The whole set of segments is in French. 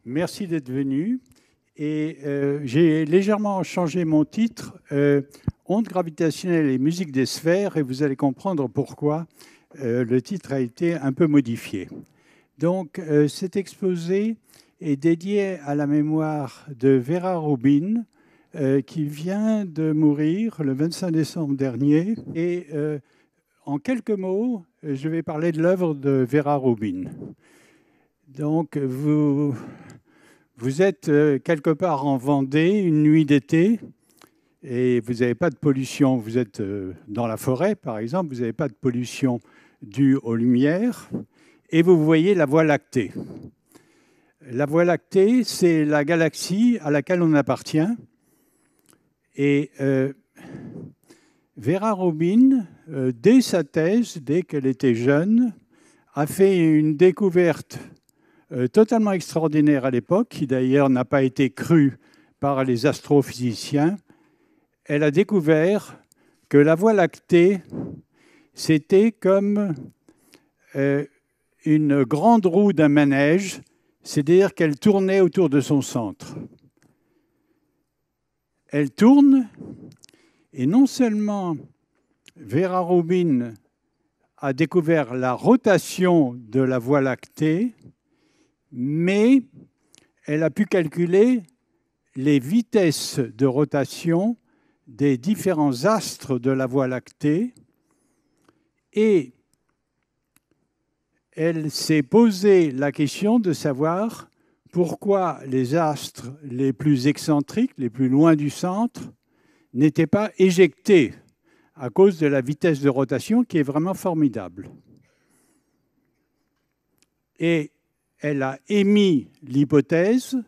Merci d'être venu. Et j'ai légèrement changé mon titre, Ondes gravitationnelles et musique des sphères, et vous allez comprendre pourquoi le titre a été un peu modifié. Donc cet exposé est dédié à la mémoire de Vera Rubin, qui vient de mourir le 25 décembre dernier. Et en quelques mots, je vais parler de l'œuvre de Vera Rubin. Donc vous êtes quelque part en Vendée, une nuit d'été, et vous n'avez pas de pollution. Vous êtes dans la forêt, par exemple, vous n'avez pas de pollution due aux lumières, et vous voyez la Voie lactée. La Voie lactée, c'est la galaxie à laquelle on appartient. Et Vera Rubin, dès sa thèse, dès qu'elle était jeune, a fait une découverte totalement extraordinaire à l'époque, qui d'ailleurs n'a pas été crue par les astrophysiciens. Elle a découvert que la Voie lactée, c'était comme une grande roue d'un manège, c'est-à-dire qu'elle tournait autour de son centre. Elle tourne, et non seulement Vera Rubin a découvert la rotation de la Voie lactée, mais elle a pu calculer les vitesses de rotation des différents astres de la Voie lactée, et elle s'est posé la question de savoir pourquoi les astres les plus excentriques, les plus loin du centre, n'étaient pas éjectés à cause de la vitesse de rotation qui est vraiment formidable. Et elle a émis l'hypothèse,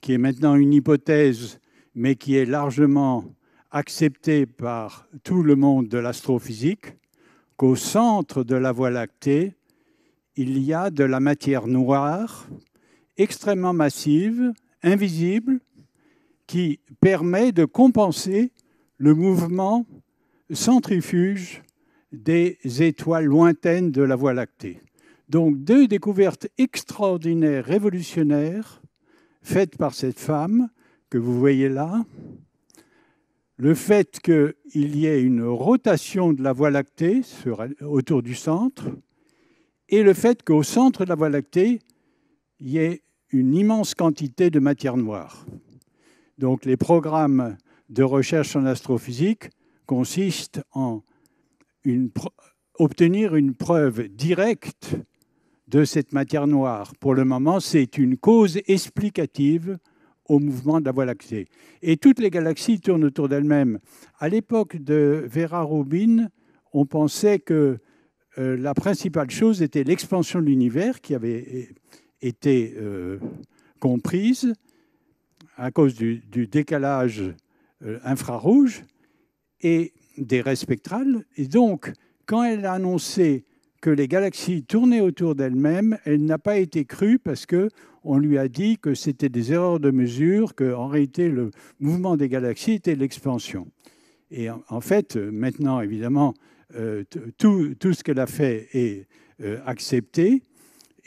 qui est maintenant une hypothèse, mais qui est largement acceptée par tout le monde de l'astrophysique, qu'au centre de la Voie lactée, il y a de la matière noire extrêmement massive, invisible, qui permet de compenser le mouvement centrifuge des étoiles lointaines de la Voie lactée. Donc, deux découvertes extraordinaires, révolutionnaires, faites par cette femme que vous voyez là. Le fait qu'il y ait une rotation de la Voie lactée autour du centre, et le fait qu'au centre de la Voie lactée, il y ait une immense quantité de matière noire. Donc, les programmes de recherche en astrophysique consistent en obtenir une preuve directe de cette matière noire. Pour le moment, c'est une cause explicative au mouvement de la Voie lactée. Et toutes les galaxies tournent autour d'elles-mêmes. À l'époque de Vera Rubin, on pensait que la principale chose était l'expansion de l'univers qui avait été comprise à cause du décalage infrarouge et des raies spectrales. Et donc, quand elle a annoncé que les galaxies tournaient autour d'elles-mêmes, elle n'a pas été crue parce qu'on lui a dit que c'était des erreurs de mesure, qu'en réalité, le mouvement des galaxies était l'expansion. Et en fait, maintenant, évidemment, tout ce qu'elle a fait est accepté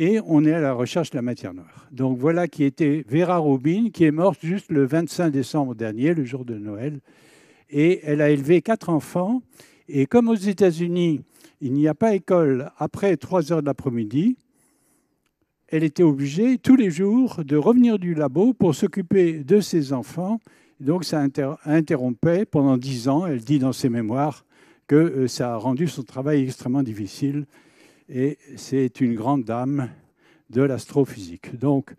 et on est à la recherche de la matière noire. Donc voilà qui était Vera Rubin, qui est morte juste le 25 décembre dernier, le jour de Noël. Et elle a élevé 4 enfants. Et comme aux États-Unis, il n'y a pas école après 3 heures de l'après-midi, elle était obligée tous les jours de revenir du labo pour s'occuper de ses enfants. Donc ça interrompait pendant 10 ans. Elle dit dans ses mémoires que ça a rendu son travail extrêmement difficile. Et c'est une grande dame de l'astrophysique. Donc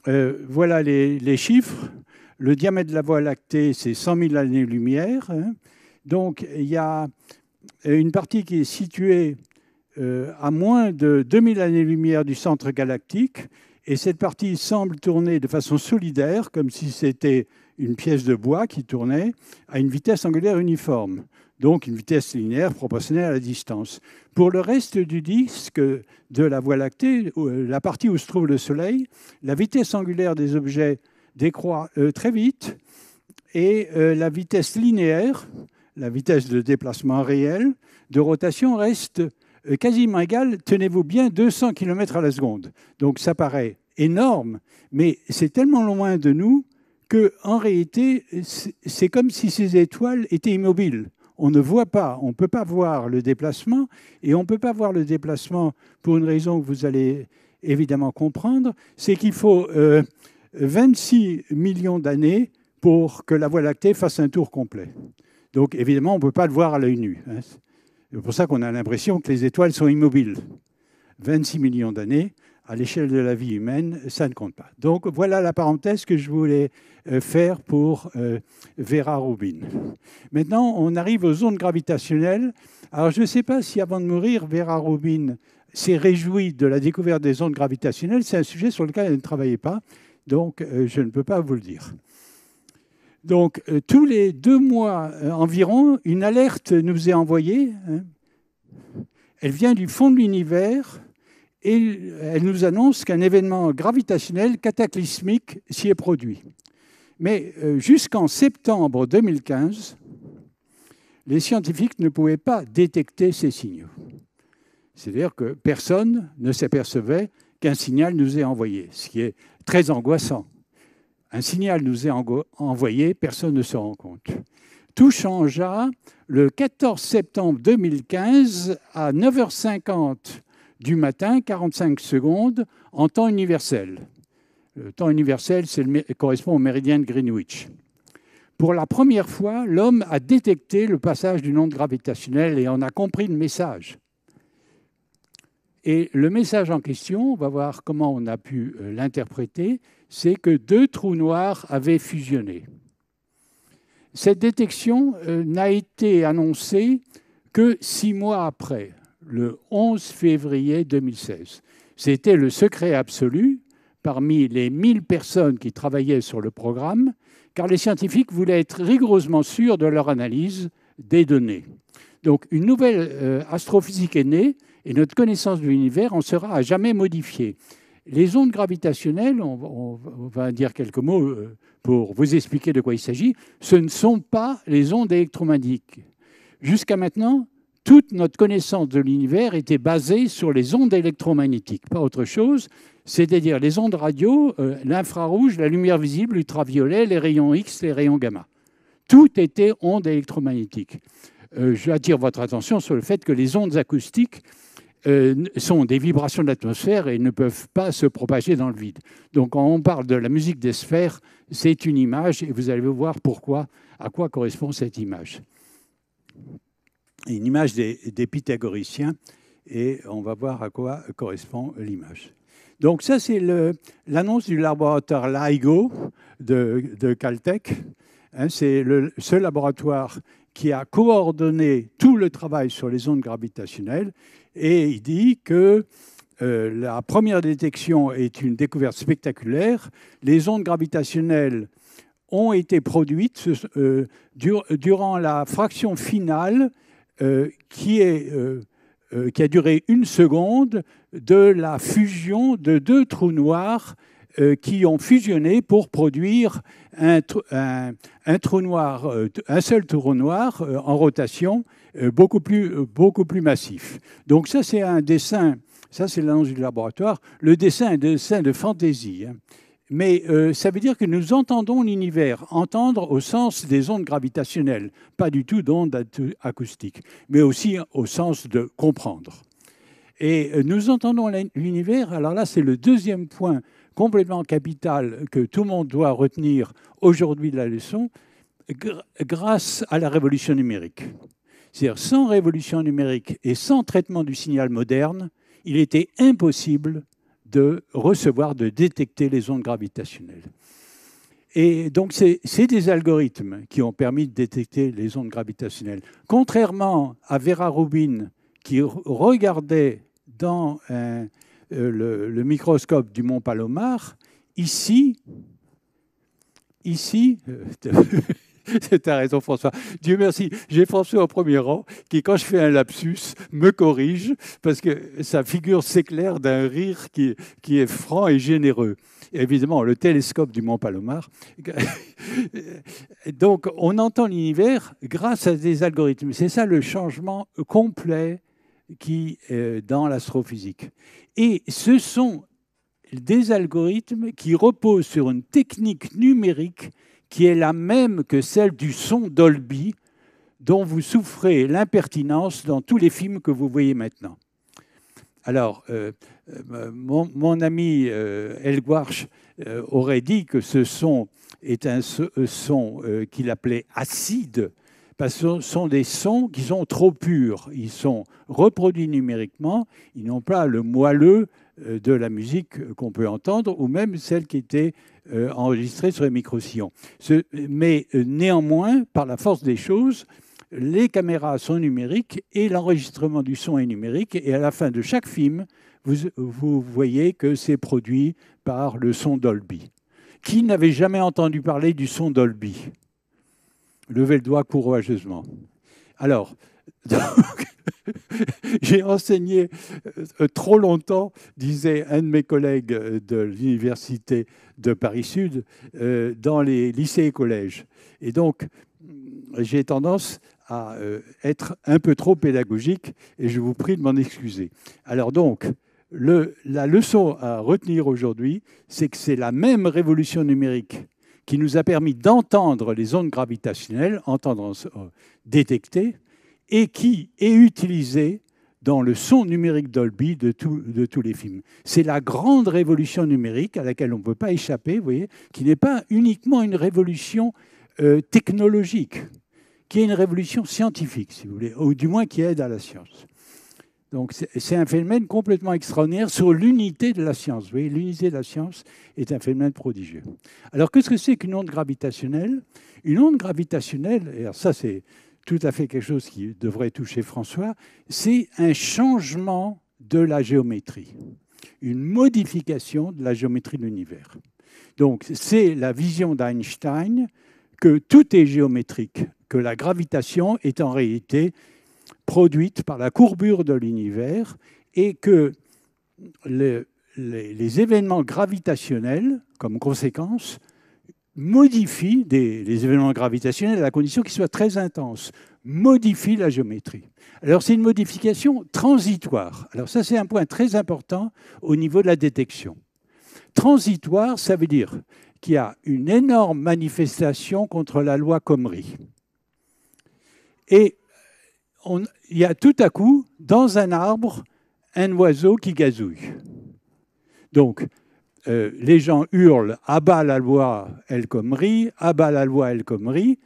voilà les chiffres. Le diamètre de la Voie lactée, c'est 100 000 années-lumière. Donc il y a une partie qui est située à moins de 2000 années-lumière du centre galactique, et cette partie semble tourner de façon solidaire, comme si c'était une pièce de bois qui tournait, à une vitesse angulaire uniforme, donc une vitesse linéaire proportionnelle à la distance. Pour le reste du disque de la Voie lactée, la partie où se trouve le Soleil, la vitesse angulaire des objets décroît très vite, et la vitesse linéaire, la vitesse de déplacement réel, de rotation, reste quasiment égale, tenez-vous bien, 200 km à la seconde. Donc ça paraît énorme, mais c'est tellement loin de nous qu'en réalité, c'est comme si ces étoiles étaient immobiles. On ne voit pas, on ne peut pas voir le déplacement, et on ne peut pas voir le déplacement pour une raison que vous allez évidemment comprendre, c'est qu'il faut 26 millions d'années pour que la Voie lactée fasse un tour complet. Donc évidemment, on ne peut pas le voir à l'œil nu. C'est pour ça qu'on a l'impression que les étoiles sont immobiles. 26 millions d'années, à l'échelle de la vie humaine, ça ne compte pas. Donc voilà la parenthèse que je voulais faire pour Vera Rubin. Maintenant, on arrive aux ondes gravitationnelles. Alors je ne sais pas si avant de mourir, Vera Rubin s'est réjouie de la découverte des ondes gravitationnelles. C'est un sujet sur lequel elle ne travaillait pas, donc je ne peux pas vous le dire. Donc tous les 2 mois environ, une alerte nous est envoyée. Elle vient du fond de l'univers. Et elle nous annonce qu'un événement gravitationnel cataclysmique s'y est produit. Mais jusqu'en septembre 2015, les scientifiques ne pouvaient pas détecter ces signaux. C'est-à-dire que personne ne s'apercevait qu'un signal nous est envoyé, ce qui est très angoissant. Un signal nous est envoyé, personne ne se rend compte. Tout changea le 14 septembre 2015 à 9h50 du matin, 45 secondes, en temps universel. Le temps universel, correspond au méridien de Greenwich. Pour la première fois, l'homme a détecté le passage d'une onde gravitationnelle et on a compris le message. Et le message en question, on va voir comment on a pu l'interpréter, c'est que 2 trous noirs avaient fusionné. Cette détection n'a été annoncée que 6 mois après, le 11 février 2016. C'était le secret absolu parmi les 1000 personnes qui travaillaient sur le programme, car les scientifiques voulaient être rigoureusement sûrs de leur analyse des données. Donc une nouvelle astrophysique est née et notre connaissance de l'univers en sera à jamais modifiée. Les ondes gravitationnelles, on va dire quelques mots pour vous expliquer de quoi il s'agit, ce ne sont pas les ondes électromagnétiques. Jusqu'à maintenant, toute notre connaissance de l'univers était basée sur les ondes électromagnétiques, pas autre chose, c'est-à-dire les ondes radio, l'infrarouge, la lumière visible, l'ultraviolet, les rayons X, les rayons gamma. Tout était ondes électromagnétiques. J'attire votre attention sur le fait que les ondes acoustiques sont des vibrations de l'atmosphère et ne peuvent pas se propager dans le vide. Donc quand on parle de la musique des sphères, c'est une image et vous allez voir pourquoi, à quoi correspond cette image. Une image des pythagoriciens et on va voir à quoi correspond l'image. Donc ça, c'est l'annonce du laboratoire LIGO de Caltech. C'est ce laboratoire qui a coordonné tout le travail sur les ondes gravitationnelles et il dit que la première détection est une découverte spectaculaire. Les ondes gravitationnelles ont été produites durant la fraction finale qui a duré 1 seconde de la fusion de 2 trous noirs qui ont fusionné pour produire un trou noir, un seul trou noir en rotation beaucoup plus massif. Donc ça, c'est un dessin, ça c'est l'annonce du laboratoire. Le dessin est un dessin de fantaisie. Mais ça veut dire que nous entendons l'univers, entendre au sens des ondes gravitationnelles, pas du tout d'ondes acoustiques, mais aussi au sens de comprendre. Et nous entendons l'univers, alors là c'est le deuxième point complètement capital que tout le monde doit retenir aujourd'hui de la leçon, grâce à la révolution numérique. C'est-à-dire sans révolution numérique et sans traitement du signal moderne, il était impossible de recevoir, de détecter les ondes gravitationnelles. Et donc, c'est des algorithmes qui ont permis de détecter les ondes gravitationnelles. Contrairement à Vera Rubin, qui regardait dans le microscope du Mont Palomar, ici Tu as raison, François. Dieu merci. J'ai François au premier rang qui, quand je fais un lapsus, me corrige parce que sa figure s'éclaire d'un rire qui est franc et généreux. Et évidemment, le télescope du Mont Palomar. Donc, on entend l'univers grâce à des algorithmes. C'est ça le changement complet qui est dans l'astrophysique. Et ce sont des algorithmes qui reposent sur une technique numérique qui est la même que celle du son Dolby, dont vous souffrez l'impertinence dans tous les films que vous voyez maintenant. Alors, mon ami Elgwarch aurait dit que ce son est un son qu'il appelait acide, parce que ce sont des sons qui sont trop purs. Ils sont reproduits numériquement, ils n'ont pas le moelleux de la musique qu'on peut entendre, ou même celle qui était enregistrée sur les micro-sillons. Mais néanmoins, par la force des choses, les caméras sont numériques et l'enregistrement du son est numérique. Et à la fin de chaque film, vous voyez que c'est produit par le son Dolby. Qui n'avait jamais entendu parler du son Dolby? Levez le doigt courageusement. Alors, j'ai enseigné trop longtemps, disait un de mes collègues de l'université de Paris-Sud, dans les lycées et collèges. Et donc, j'ai tendance à être un peu trop pédagogique et je vous prie de m'en excuser. Alors donc, la leçon à retenir aujourd'hui, c'est que c'est la même révolution numérique qui nous a permis d'entendre les ondes gravitationnelles, entendre détecter, et qui est utilisée dans le son numérique Dolby de tous les films. C'est la grande révolution numérique à laquelle on ne peut pas échapper, vous voyez, qui n'est pas uniquement une révolution technologique, qui est une révolution scientifique, si vous voulez, ou du moins qui aide à la science. Donc c'est un phénomène complètement extraordinaire sur l'unité de la science. Vous voyez, l'unité de la science est un phénomène prodigieux. Alors qu'est-ce que c'est qu'une onde gravitationnelle? Une onde gravitationnelle, et alors ça c'est tout à fait quelque chose qui devrait toucher François, c'est un changement de la géométrie, une modification de la géométrie de l'univers. Donc c'est la vision d'Einstein que tout est géométrique, que la gravitation est en réalité produite par la courbure de l'univers et que les événements gravitationnels, comme conséquence, modifient les événements gravitationnels à la condition qu'ils soient très intenses, modifient la géométrie. Alors c'est une modification transitoire. Alors ça c'est un point très important au niveau de la détection. Transitoire, ça veut dire qu'il y a une énorme manifestation contre la loi Comrie. Et il y a tout à coup, dans un arbre, un oiseau qui gazouille. Donc, les gens hurlent « Abat la loi El Khomri, abat la loi El Khomri ».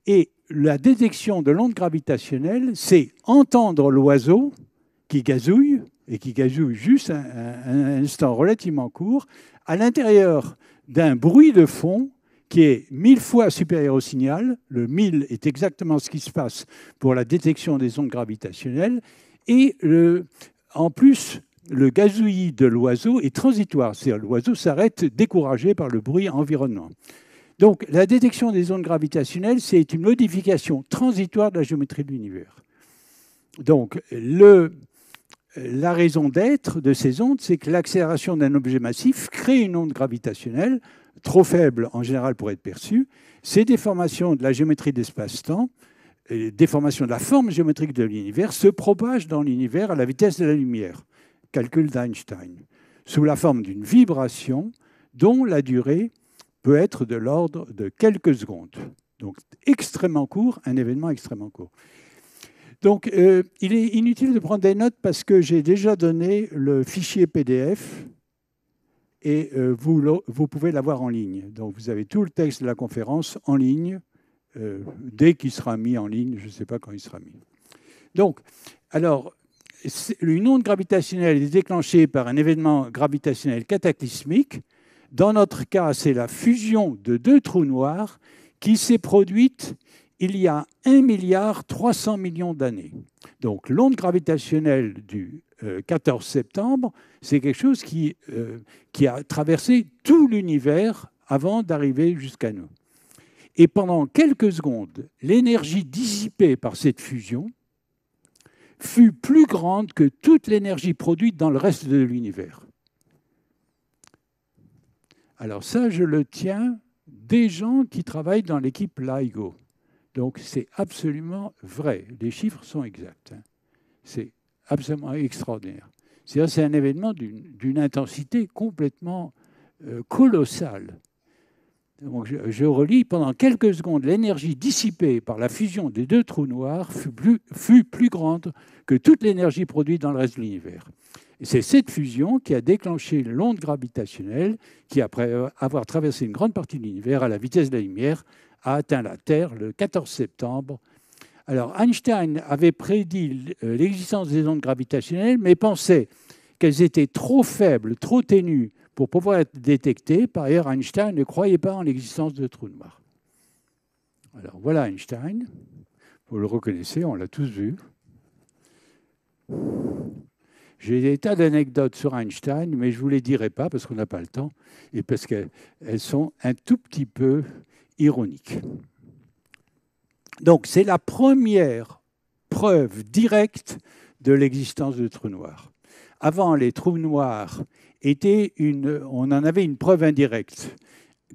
Et la détection de l'onde gravitationnelle, c'est entendre l'oiseau qui gazouille, et qui gazouille juste un instant relativement court, à l'intérieur d'un bruit de fond qui est 1000 fois supérieur au signal. Le 1000 est exactement ce qui se passe pour la détection des ondes gravitationnelles. Et en plus, le gazouillis de l'oiseau est transitoire. C'est-à-dire l'oiseau s'arrête découragé par le bruit environnant. Donc la détection des ondes gravitationnelles, c'est une modification transitoire de la géométrie de l'univers. Donc la raison d'être de ces ondes, c'est que l'accélération d'un objet massif crée une onde gravitationnelle trop faible en général pour être perçue. Ces déformations de la géométrie de l'espace-temps, déformations de la forme géométrique de l'univers, se propagent dans l'univers à la vitesse de la lumière, calcul d'Einstein, sous la forme d'une vibration dont la durée peut être de l'ordre de quelques secondes. Donc extrêmement court, un événement extrêmement court. Donc il est inutile de prendre des notes parce que j'ai déjà donné le fichier PDF et vous pouvez l'avoir en ligne. Donc vous avez tout le texte de la conférence en ligne, dès qu'il sera mis en ligne, je ne sais pas quand il sera mis. Donc, alors, une onde gravitationnelle est déclenchée par un événement gravitationnel cataclysmique. Dans notre cas, c'est la fusion de deux trous noirs qui s'est produite il y a 1,3 milliard d'années. Donc l'onde gravitationnelle du 14 septembre, c'est quelque chose qui a traversé tout l'univers avant d'arriver jusqu'à nous. Et pendant quelques secondes, l'énergie dissipée par cette fusion fut plus grande que toute l'énergie produite dans le reste de l'univers. Alors ça, je le tiens des gens qui travaillent dans l'équipe LIGO. Donc c'est absolument vrai. Les chiffres sont exacts. C'est absolument extraordinaire. C'est un événement d'une intensité complètement colossale. Donc je relis, pendant quelques secondes, l'énergie dissipée par la fusion des deux trous noirs fut plus grande que toute l'énergie produite dans le reste de l'univers. Et c'est cette fusion qui a déclenché l'onde gravitationnelle qui, après avoir traversé une grande partie de l'univers à la vitesse de la lumière, a atteint la Terre le 14 septembre. Alors Einstein avait prédit l'existence des ondes gravitationnelles, mais pensait qu'elles étaient trop faibles, trop ténues pour pouvoir être détectées. Par ailleurs, Einstein ne croyait pas en l'existence de trous noirs. Alors voilà Einstein. Vous le reconnaissez, on l'a tous vu. J'ai des tas d'anecdotes sur Einstein, mais je ne vous les dirai pas parce qu'on n'a pas le temps et parce qu'elles sont un tout petit peu ironiques. Donc, c'est la première preuve directe de l'existence de trous noirs. Avant, les trous noirs on en avait une preuve indirecte,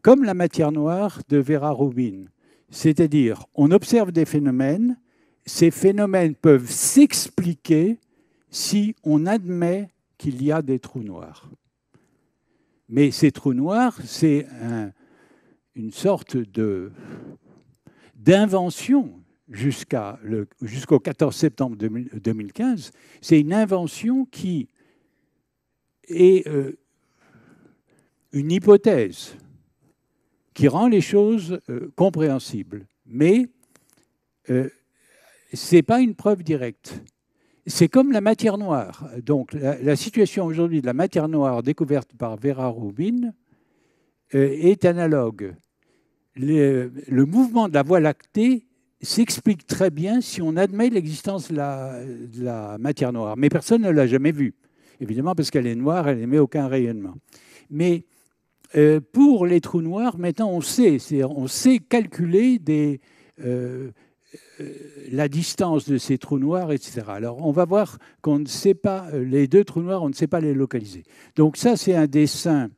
comme la matière noire de Vera Rubin. C'est-à-dire, on observe des phénomènes, ces phénomènes peuvent s'expliquer si on admet qu'il y a des trous noirs. Mais ces trous noirs, c'est une sorte d'invention jusqu'au 14 septembre 2015. C'est une invention qui est une hypothèse qui rend les choses compréhensibles. Mais ce n'est pas une preuve directe. C'est comme la matière noire. Donc, la situation aujourd'hui de la matière noire découverte par Vera Rubin est analogue. Le mouvement de la Voie lactée s'explique très bien si on admet l'existence de la matière noire. Mais personne ne l'a jamais vue, évidemment, parce qu'elle est noire, elle n'émet aucun rayonnement. Mais pour les trous noirs, maintenant, on sait calculer la distance de ces trous noirs, etc. Alors, on va voir qu'on ne sait pas, les deux trous noirs, on ne sait pas les localiser. Donc ça, c'est un dessin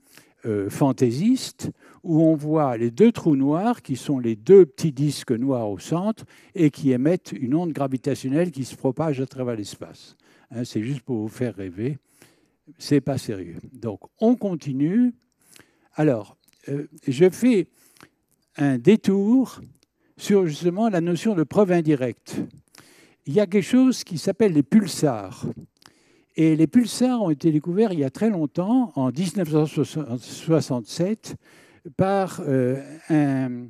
fantaisiste où on voit les deux trous noirs qui sont les deux petits disques noirs au centre et qui émettent une onde gravitationnelle qui se propage à travers l'espace. Hein, c'est juste pour vous faire rêver. C'est pas sérieux. Donc, on continue. Alors, je fais un détour sur justement la notion de preuve indirecte. Il y a quelque chose qui s'appelle les pulsars. Et les pulsars ont été découverts il y a très longtemps, en 1967, par un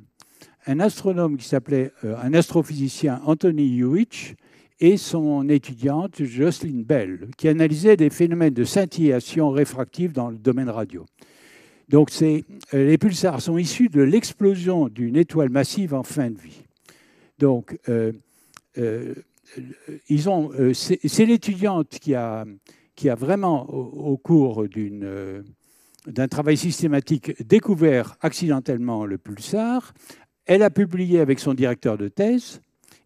astronome qui s'appelait, un astrophysicien, Anthony Hewitt, et son étudiante Jocelyn Bell, qui analysait des phénomènes de scintillation réfractive dans le domaine radio. Donc les pulsars sont issus de l'explosion d'une étoile massive en fin de vie. Donc, c'est l'étudiante qui a vraiment, au cours d'un travail systématique, découvert accidentellement le pulsar. Elle a publié avec son directeur de thèse,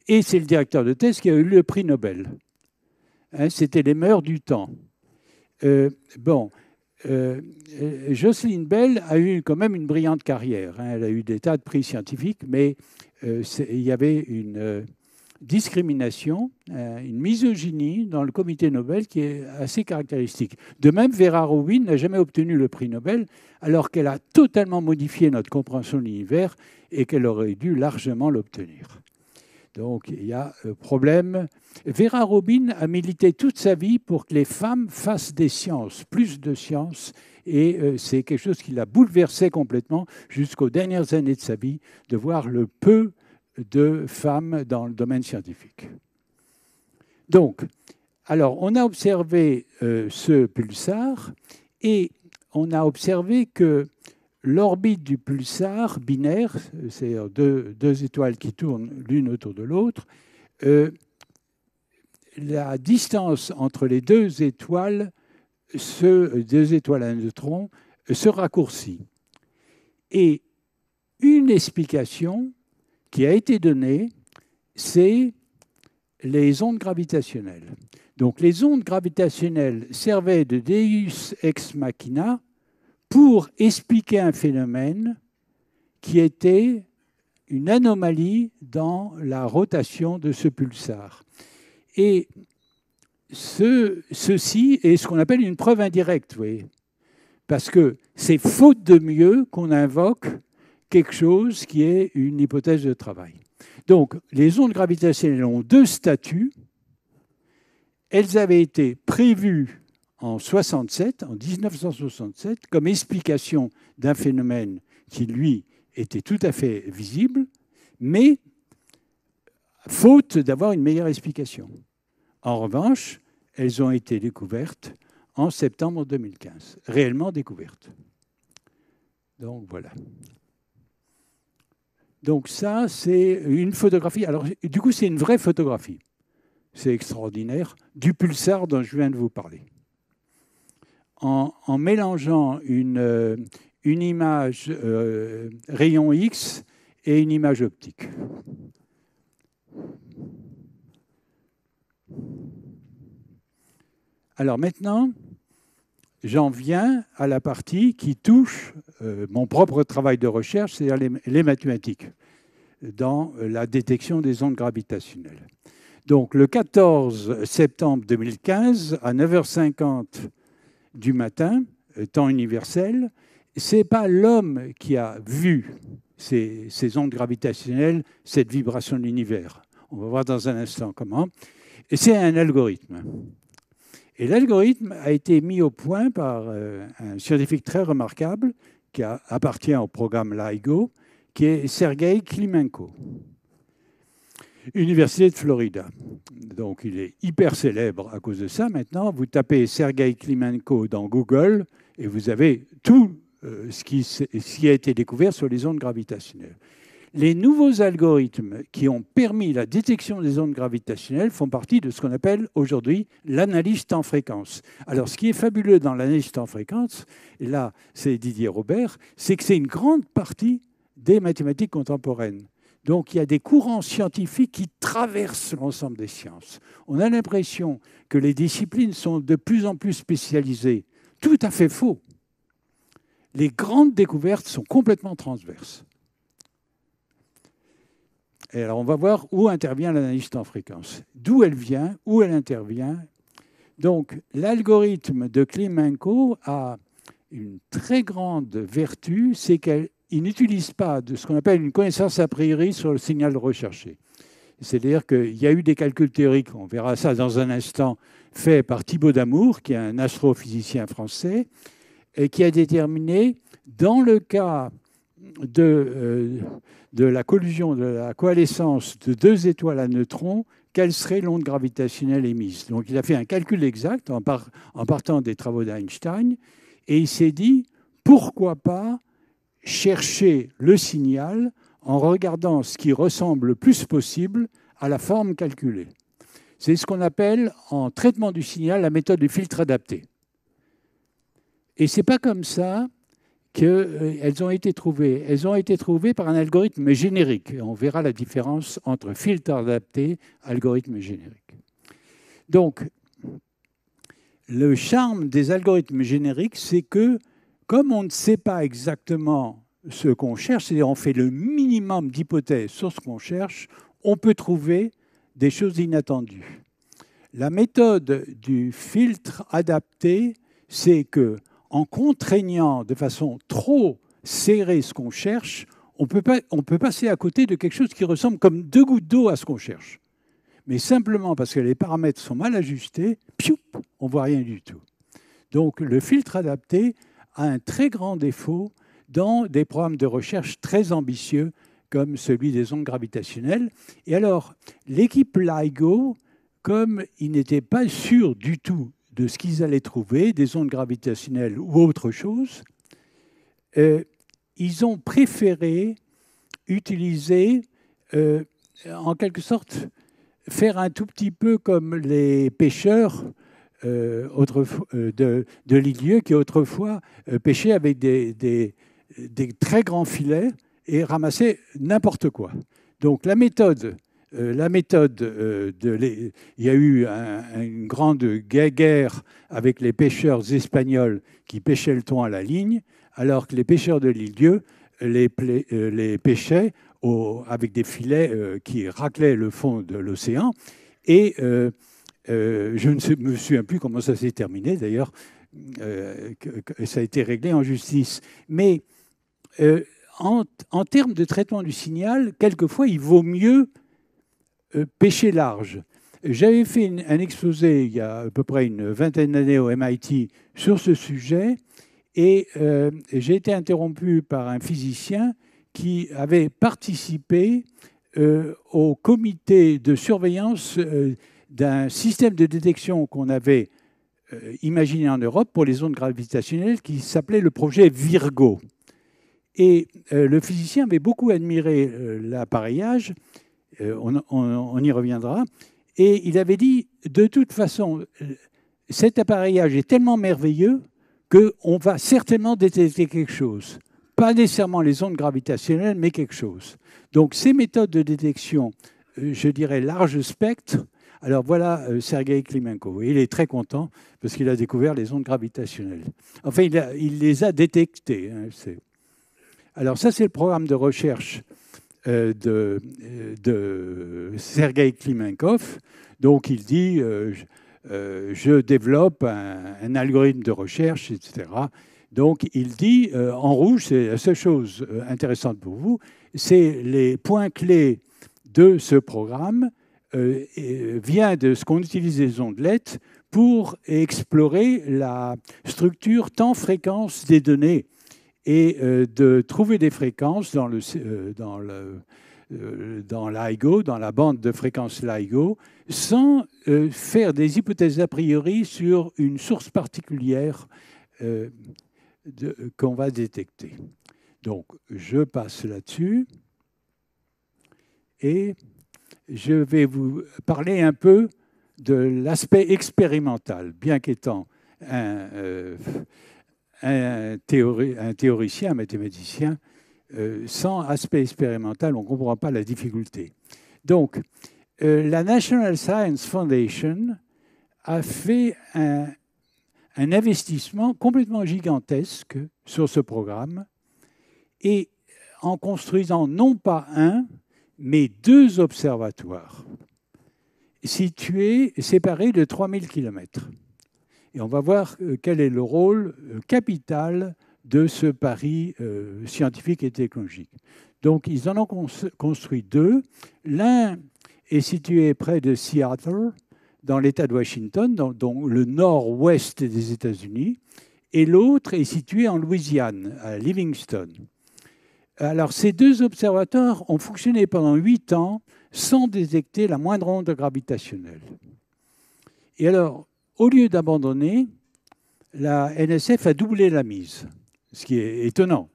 et c'est le directeur de thèse qui a eu le prix Nobel. Hein, c'était les mœurs du temps. Jocelyn Bell a eu quand même une brillante carrière. Hein. Elle a eu des tas de prix scientifiques, mais il y avait une discrimination, une misogynie dans le comité Nobel qui est assez caractéristique. De même, Vera Rubin n'a jamais obtenu le prix Nobel alors qu'elle a totalement modifié notre compréhension de l'univers et qu'elle aurait dû largement l'obtenir. Donc il y a problème. Vera Rubin a milité toute sa vie pour que les femmes fassent des sciences, plus de sciences, et c'est quelque chose qui l'a bouleversée complètement jusqu'aux dernières années de sa vie, de voir le peu de femmes dans le domaine scientifique. Donc, alors, on a observé ce pulsar et on a observé que l'orbite du pulsar binaire, c'est deux étoiles qui tournent l'une autour de l'autre, la distance entre les deux étoiles à neutrons, se raccourcit. Et une explication qui a été donné, c'est les ondes gravitationnelles. Donc les ondes gravitationnelles servaient de deus ex machina pour expliquer un phénomène qui était une anomalie dans la rotation de ce pulsar. Et ceci est ce qu'on appelle une preuve indirecte, vous voyez, parce que c'est faute de mieux qu'on invoque quelque chose qui est une hypothèse de travail. Donc, les ondes gravitationnelles ont deux statuts. Elles avaient été prévues en 1967, comme explication d'un phénomène qui, lui, était tout à fait visible, mais faute d'avoir une meilleure explication. En revanche, elles ont été découvertes en septembre 2015, réellement découvertes. Donc, voilà. Donc ça, c'est une photographie. Alors, du coup, c'est une vraie photographie. C'est extraordinaire, du pulsar dont je viens de vous parler. En mélangeant une image rayon X et une image optique. Alors maintenant, j'en viens à la partie qui touche mon propre travail de recherche, c'est-à-dire les mathématiques, dans la détection des ondes gravitationnelles. Donc le 14 septembre 2015, à 9h50 du matin, temps universel, ce n'est pas l'homme qui a vu ces ondes gravitationnelles, cette vibration de l'univers. On va voir dans un instant comment. Et c'est un algorithme. Et l'algorithme a été mis au point par un scientifique très remarquable qui appartient au programme LIGO, qui est Sergei Klimenko, Université de Florida. Donc il est hyper célèbre à cause de ça. Maintenant, vous tapez Sergei Klimenko dans Google et vous avez tout ce qui a été découvert sur les ondes gravitationnelles. Les nouveaux algorithmes qui ont permis la détection des ondes gravitationnelles font partie de ce qu'on appelle aujourd'hui l'analyse temps fréquence. Alors, ce qui est fabuleux dans l'analyse temps fréquence, et là, c'est Didier Robert, c'est que c'est une grande partie des mathématiques contemporaines. Donc, il y a des courants scientifiques qui traversent l'ensemble des sciences. On a l'impression que les disciplines sont de plus en plus spécialisées. Tout à fait faux. Les grandes découvertes sont complètement transverses. Et alors, on va voir où intervient l'analyse temps fréquence. D'où elle vient, où elle intervient. Donc, l'algorithme de Klimenko a une très grande vertu, c'est qu'il n'utilise pas de ce qu'on appelle une connaissance a priori sur le signal recherché. C'est-à-dire qu'il y a eu des calculs théoriques, on verra ça dans un instant, faits par Thibaut Damour, qui est un astrophysicien français, et qui a déterminé, dans le cas de la collusion, de la coalescence de deux étoiles à neutrons, quelle serait l'onde gravitationnelle émise. Donc il a fait un calcul exact en partant des travaux d'Einstein, et il s'est dit, pourquoi pas chercher le signal en regardant ce qui ressemble le plus possible à la forme calculée. C'est ce qu'on appelle en traitement du signal la méthode du filtre adapté. Et ce n'est pas comme ça qu'elles ont été trouvées. Elles ont été trouvées par un algorithme générique. On verra la différence entre filtre adapté et algorithme générique. Donc, le charme des algorithmes génériques, c'est que, comme on ne sait pas exactement ce qu'on cherche, c'est-à-dire on fait le minimum d'hypothèses sur ce qu'on cherche, on peut trouver des choses inattendues. La méthode du filtre adapté, c'est que en contraignant de façon trop serrée ce qu'on cherche, on peut passer à côté de quelque chose qui ressemble comme deux gouttes d'eau à ce qu'on cherche. Mais simplement parce que les paramètres sont mal ajustés, pioup, on ne voit rien du tout. Donc le filtre adapté a un très grand défaut dans des programmes de recherche très ambitieux comme celui des ondes gravitationnelles. Et alors, l'équipe LIGO, comme ils n'étaient pas sûrs du tout de ce qu'ils allaient trouver, des ondes gravitationnelles ou autre chose, ils ont préféré utiliser, en quelque sorte, faire un tout petit peu comme les pêcheurs de l'Île-Dieu qui autrefois pêchaient avec des très grands filets et ramassaient n'importe quoi. Donc la méthode, il y a eu une grande guerre avec les pêcheurs espagnols qui pêchaient le thon à la ligne, alors que les pêcheurs de l'île-Dieu les pêchaient avec des filets qui raclaient le fond de l'océan. Et je ne me souviens plus comment ça s'est terminé, d'ailleurs, ça a été réglé en justice. Mais en termes de traitement du signal, quelquefois, il vaut mieux pêcher large. J'avais fait un exposé il y a à peu près une vingtaine d'années au MIT sur ce sujet, et j'ai été interrompu par un physicien qui avait participé au comité de surveillance d'un système de détection qu'on avait imaginé en Europe pour les ondes gravitationnelles qui s'appelait le projet Virgo. Et le physicien avait beaucoup admiré l'appareillage, on y reviendra, et il avait dit, de toute façon, cet appareillage est tellement merveilleux qu'on va certainement détecter quelque chose. Pas nécessairement les ondes gravitationnelles, mais quelque chose. Donc ces méthodes de détection, je dirais large spectre, alors voilà Sergueï Klimenko. Il est très content parce qu'il a découvert les ondes gravitationnelles. Enfin, il les a détectées. Hein, alors ça, c'est le programme de recherche de Sergueï Klimenkov. Donc il dit, je développe un algorithme de recherche, etc. Donc il dit, en rouge, c'est la seule chose intéressante pour vous, c'est les points clés de ce programme vient de ce qu'on utilise les ondelettes pour explorer la structure temps-fréquence des données et de trouver des fréquences dans l'LIGO, dans la bande de fréquence LIGO, sans faire des hypothèses a priori sur une source particulière qu'on va détecter. Donc, je passe là-dessus et je vais vous parler un peu de l'aspect expérimental, bien qu'étant un théoricien, un mathématicien, sans aspect expérimental, on ne comprend pas la difficulté. Donc, la National Science Foundation a fait un investissement complètement gigantesque sur ce programme et en construisant non pas un, mais 2 observatoires séparés de 3000 km. Et on va voir quel est le rôle capital de ce pari scientifique et technologique. Donc, ils en ont construit 2. L'un est situé près de Seattle, dans l'État de Washington, dans le nord-ouest des États-Unis, et l'autre est situé en Louisiane, à Livingston. Alors, ces 2 observatoires ont fonctionné pendant 8 ans sans détecter la moindre onde gravitationnelle. Et alors, au lieu d'abandonner, la NSF a doublé la mise, ce qui est étonnant.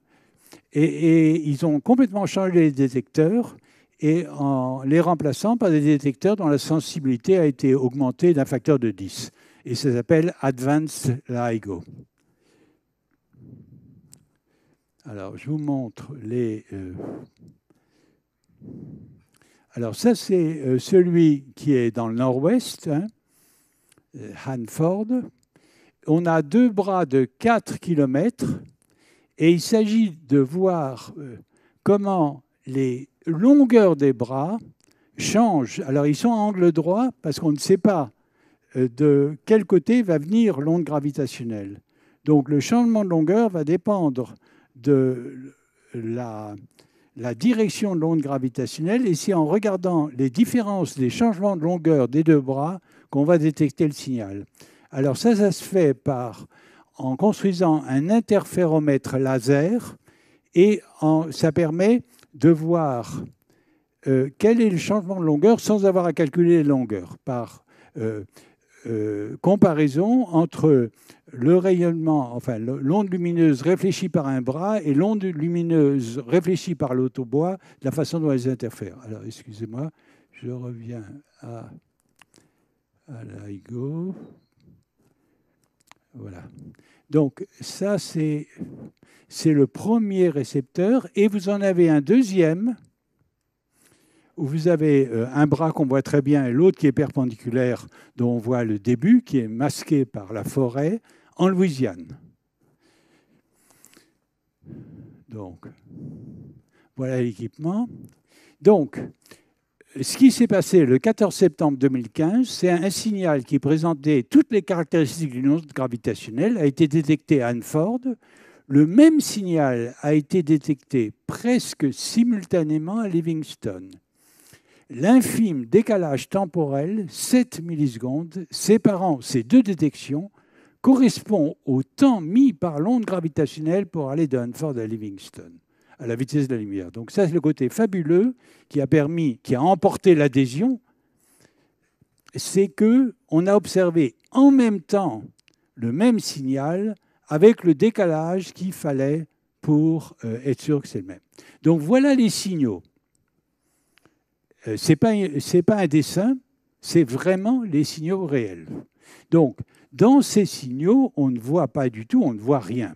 Et ils ont complètement changé les détecteurs et en les remplaçant par des détecteurs dont la sensibilité a été augmentée d'un facteur de 10. Et ça s'appelle Advanced LIGO. Alors, je vous montre les... Alors, ça, c'est celui qui est dans le nord-ouest, hein, Hanford. On a 2 bras de 4 km et il s'agit de voir comment les longueurs des bras changent. Alors, ils sont à angle droit parce qu'on ne sait pas de quel côté va venir l'onde gravitationnelle. Donc, le changement de longueur va dépendre de la direction de l'onde gravitationnelle et c'est en regardant les différences des changements de longueur des 2 bras qu'on va détecter le signal. Alors ça se fait en construisant un interféromètre laser et ça permet de voir quel est le changement de longueur sans avoir à calculer les longueurs par comparaison entre le rayonnement, enfin l'onde lumineuse réfléchie par un bras et l'onde lumineuse réfléchie par l'autre bois, de la façon dont elles interfèrent. Alors, excusez-moi, je reviens à LIGO. Voilà. Donc, ça, c'est le premier récepteur. Et vous en avez un deuxième où vous avez un bras qu'on voit très bien et l'autre qui est perpendiculaire, dont on voit le début, qui est masqué par la forêt, en Louisiane. Donc, voilà l'équipement. Donc, ce qui s'est passé le 14 septembre 2015, c'est un signal qui présentait toutes les caractéristiques d'une onde gravitationnelle, a été détecté à Hanford. Le même signal a été détecté presque simultanément à Livingston. L'infime décalage temporel, 7 millisecondes, séparant ces deux détections, correspond au temps mis par l'onde gravitationnelle pour aller de Hanford à Livingston, à la vitesse de la lumière. Donc ça, c'est le côté fabuleux qui a emporté l'adhésion, c'est qu'on a observé en même temps le même signal avec le décalage qu'il fallait pour être sûr que c'est le même. Donc voilà les signaux. Ce n'est pas un dessin, c'est vraiment les signaux réels. Donc, dans ces signaux, on ne voit pas du tout, on ne voit rien.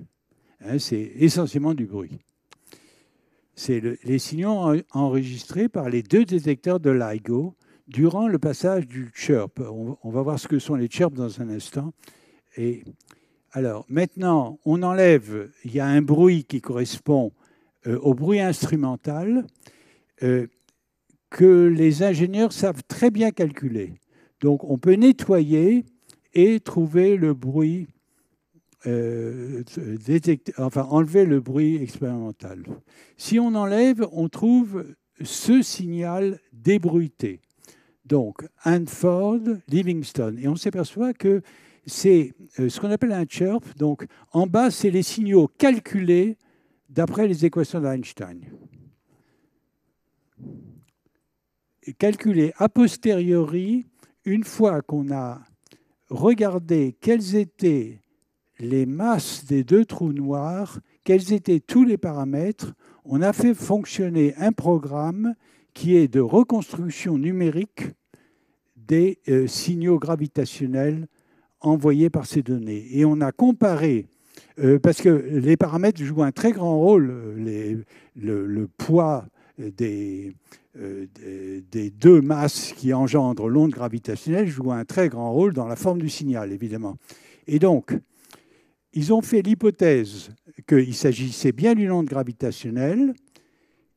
Hein, c'est essentiellement du bruit. C'est les signaux enregistrés par les deux détecteurs de LIGO durant le passage du chirp. On va voir ce que sont les chirps dans un instant. Et alors, maintenant, on enlève, il y a un bruit qui correspond au bruit instrumental que les ingénieurs savent très bien calculer. Donc, on peut nettoyer et trouver le bruit, enlever le bruit expérimental. Si on enlève, on trouve ce signal débruité. Donc, Hanford, Livingston. Et on s'aperçoit que c'est ce qu'on appelle un chirp. Donc, en bas, c'est les signaux calculés d'après les équations d'Einstein. Calculés a posteriori, une fois qu'on a regardé quelles étaient les masses des deux trous noirs, quels étaient tous les paramètres, on a fait fonctionner un programme qui est de reconstruction numérique des signaux gravitationnels envoyés par ces données. Et on a comparé, parce que les paramètres jouent un très grand rôle, le poids des deux masses qui engendrent l'onde gravitationnelle joue un très grand rôle dans la forme du signal, évidemment. Et donc, ils ont fait l'hypothèse qu'il s'agissait bien d'une onde gravitationnelle.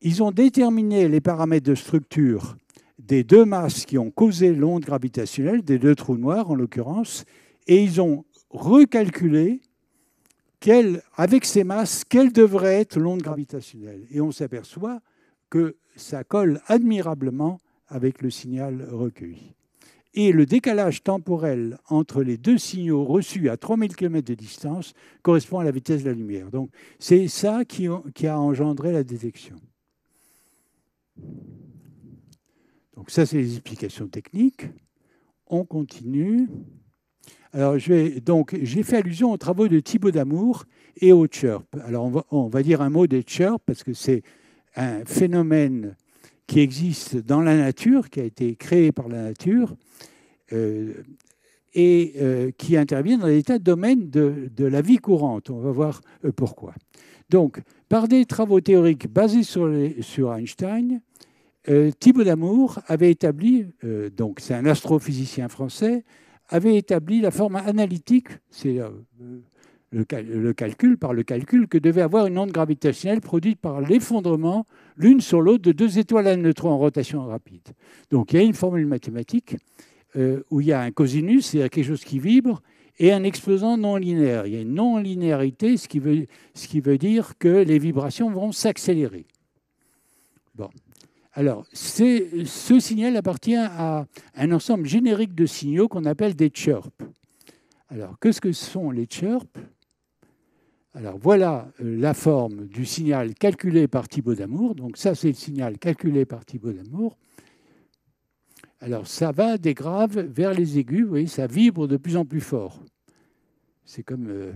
Ils ont déterminé les paramètres de structure des deux masses qui ont causé l'onde gravitationnelle, des deux trous noirs en l'occurrence, et ils ont recalculé avec ces masses, quelle devrait être l'onde gravitationnelle. Et on s'aperçoit que ça colle admirablement avec le signal recueilli. Et le décalage temporel entre les deux signaux reçus à 3000 km de distance correspond à la vitesse de la lumière. Donc, c'est ça qui a engendré la détection. Donc, ça, c'est les explications techniques. On continue. Alors, j'ai fait allusion aux travaux de Thibaut Damour et aux chirps. Alors, on va dire un mot des chirps parce que c'est un phénomène qui existe dans la nature, qui a été créé par la nature, et qui intervient dans des tas de domaines de la vie courante. On va voir pourquoi. Donc, par des travaux théoriques basés sur Einstein, Thibaut Damour avait établi, donc c'est un astrophysicien français, avait établi la forme analytique, c'est le calcul, que devait avoir une onde gravitationnelle produite par l'effondrement l'une sur l'autre de deux étoiles à neutrons en rotation rapide. Donc il y a une formule mathématique où il y a un cosinus, c'est-à-dire quelque chose qui vibre, et un exposant non linéaire. Il y a une non-linéarité, ce qui veut dire que les vibrations vont s'accélérer. Bon. Alors, ce signal appartient à un ensemble générique de signaux qu'on appelle des chirps. Alors, qu'est-ce que sont les chirps? Alors, voilà la forme du signal calculé par Thibaut Damour. Donc, ça, c'est le signal calculé par Thibaut Damour. Alors, ça va des graves vers les aigus. Vous voyez, ça vibre de plus en plus fort. C'est comme...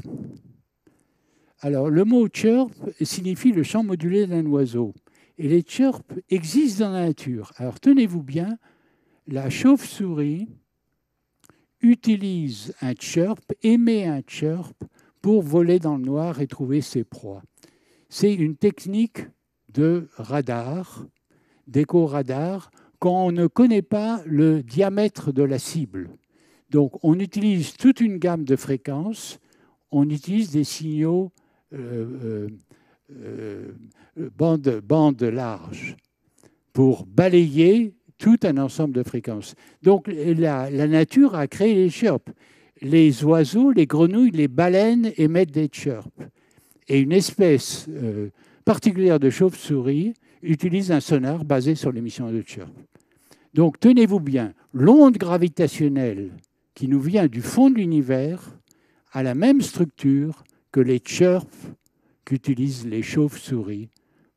Alors, le mot chirp signifie le chant modulé d'un oiseau. Et les chirps existent dans la nature. Alors, tenez-vous bien, la chauve-souris utilise un chirp, émet un chirp pour voler dans le noir et trouver ses proies. C'est une technique de radar, d'écho radar quand on ne connaît pas le diamètre de la cible. Donc on utilise toute une gamme de fréquences, on utilise des signaux bande large pour balayer tout un ensemble de fréquences. Donc la nature a créé les chirps. Les oiseaux, les grenouilles, les baleines émettent des chirps. Et une espèce particulière de chauve-souris utilise un sonar basé sur l'émission de chirps. Donc tenez-vous bien, l'onde gravitationnelle qui nous vient du fond de l'univers a la même structure que les chirps qu'utilisent les chauves-souris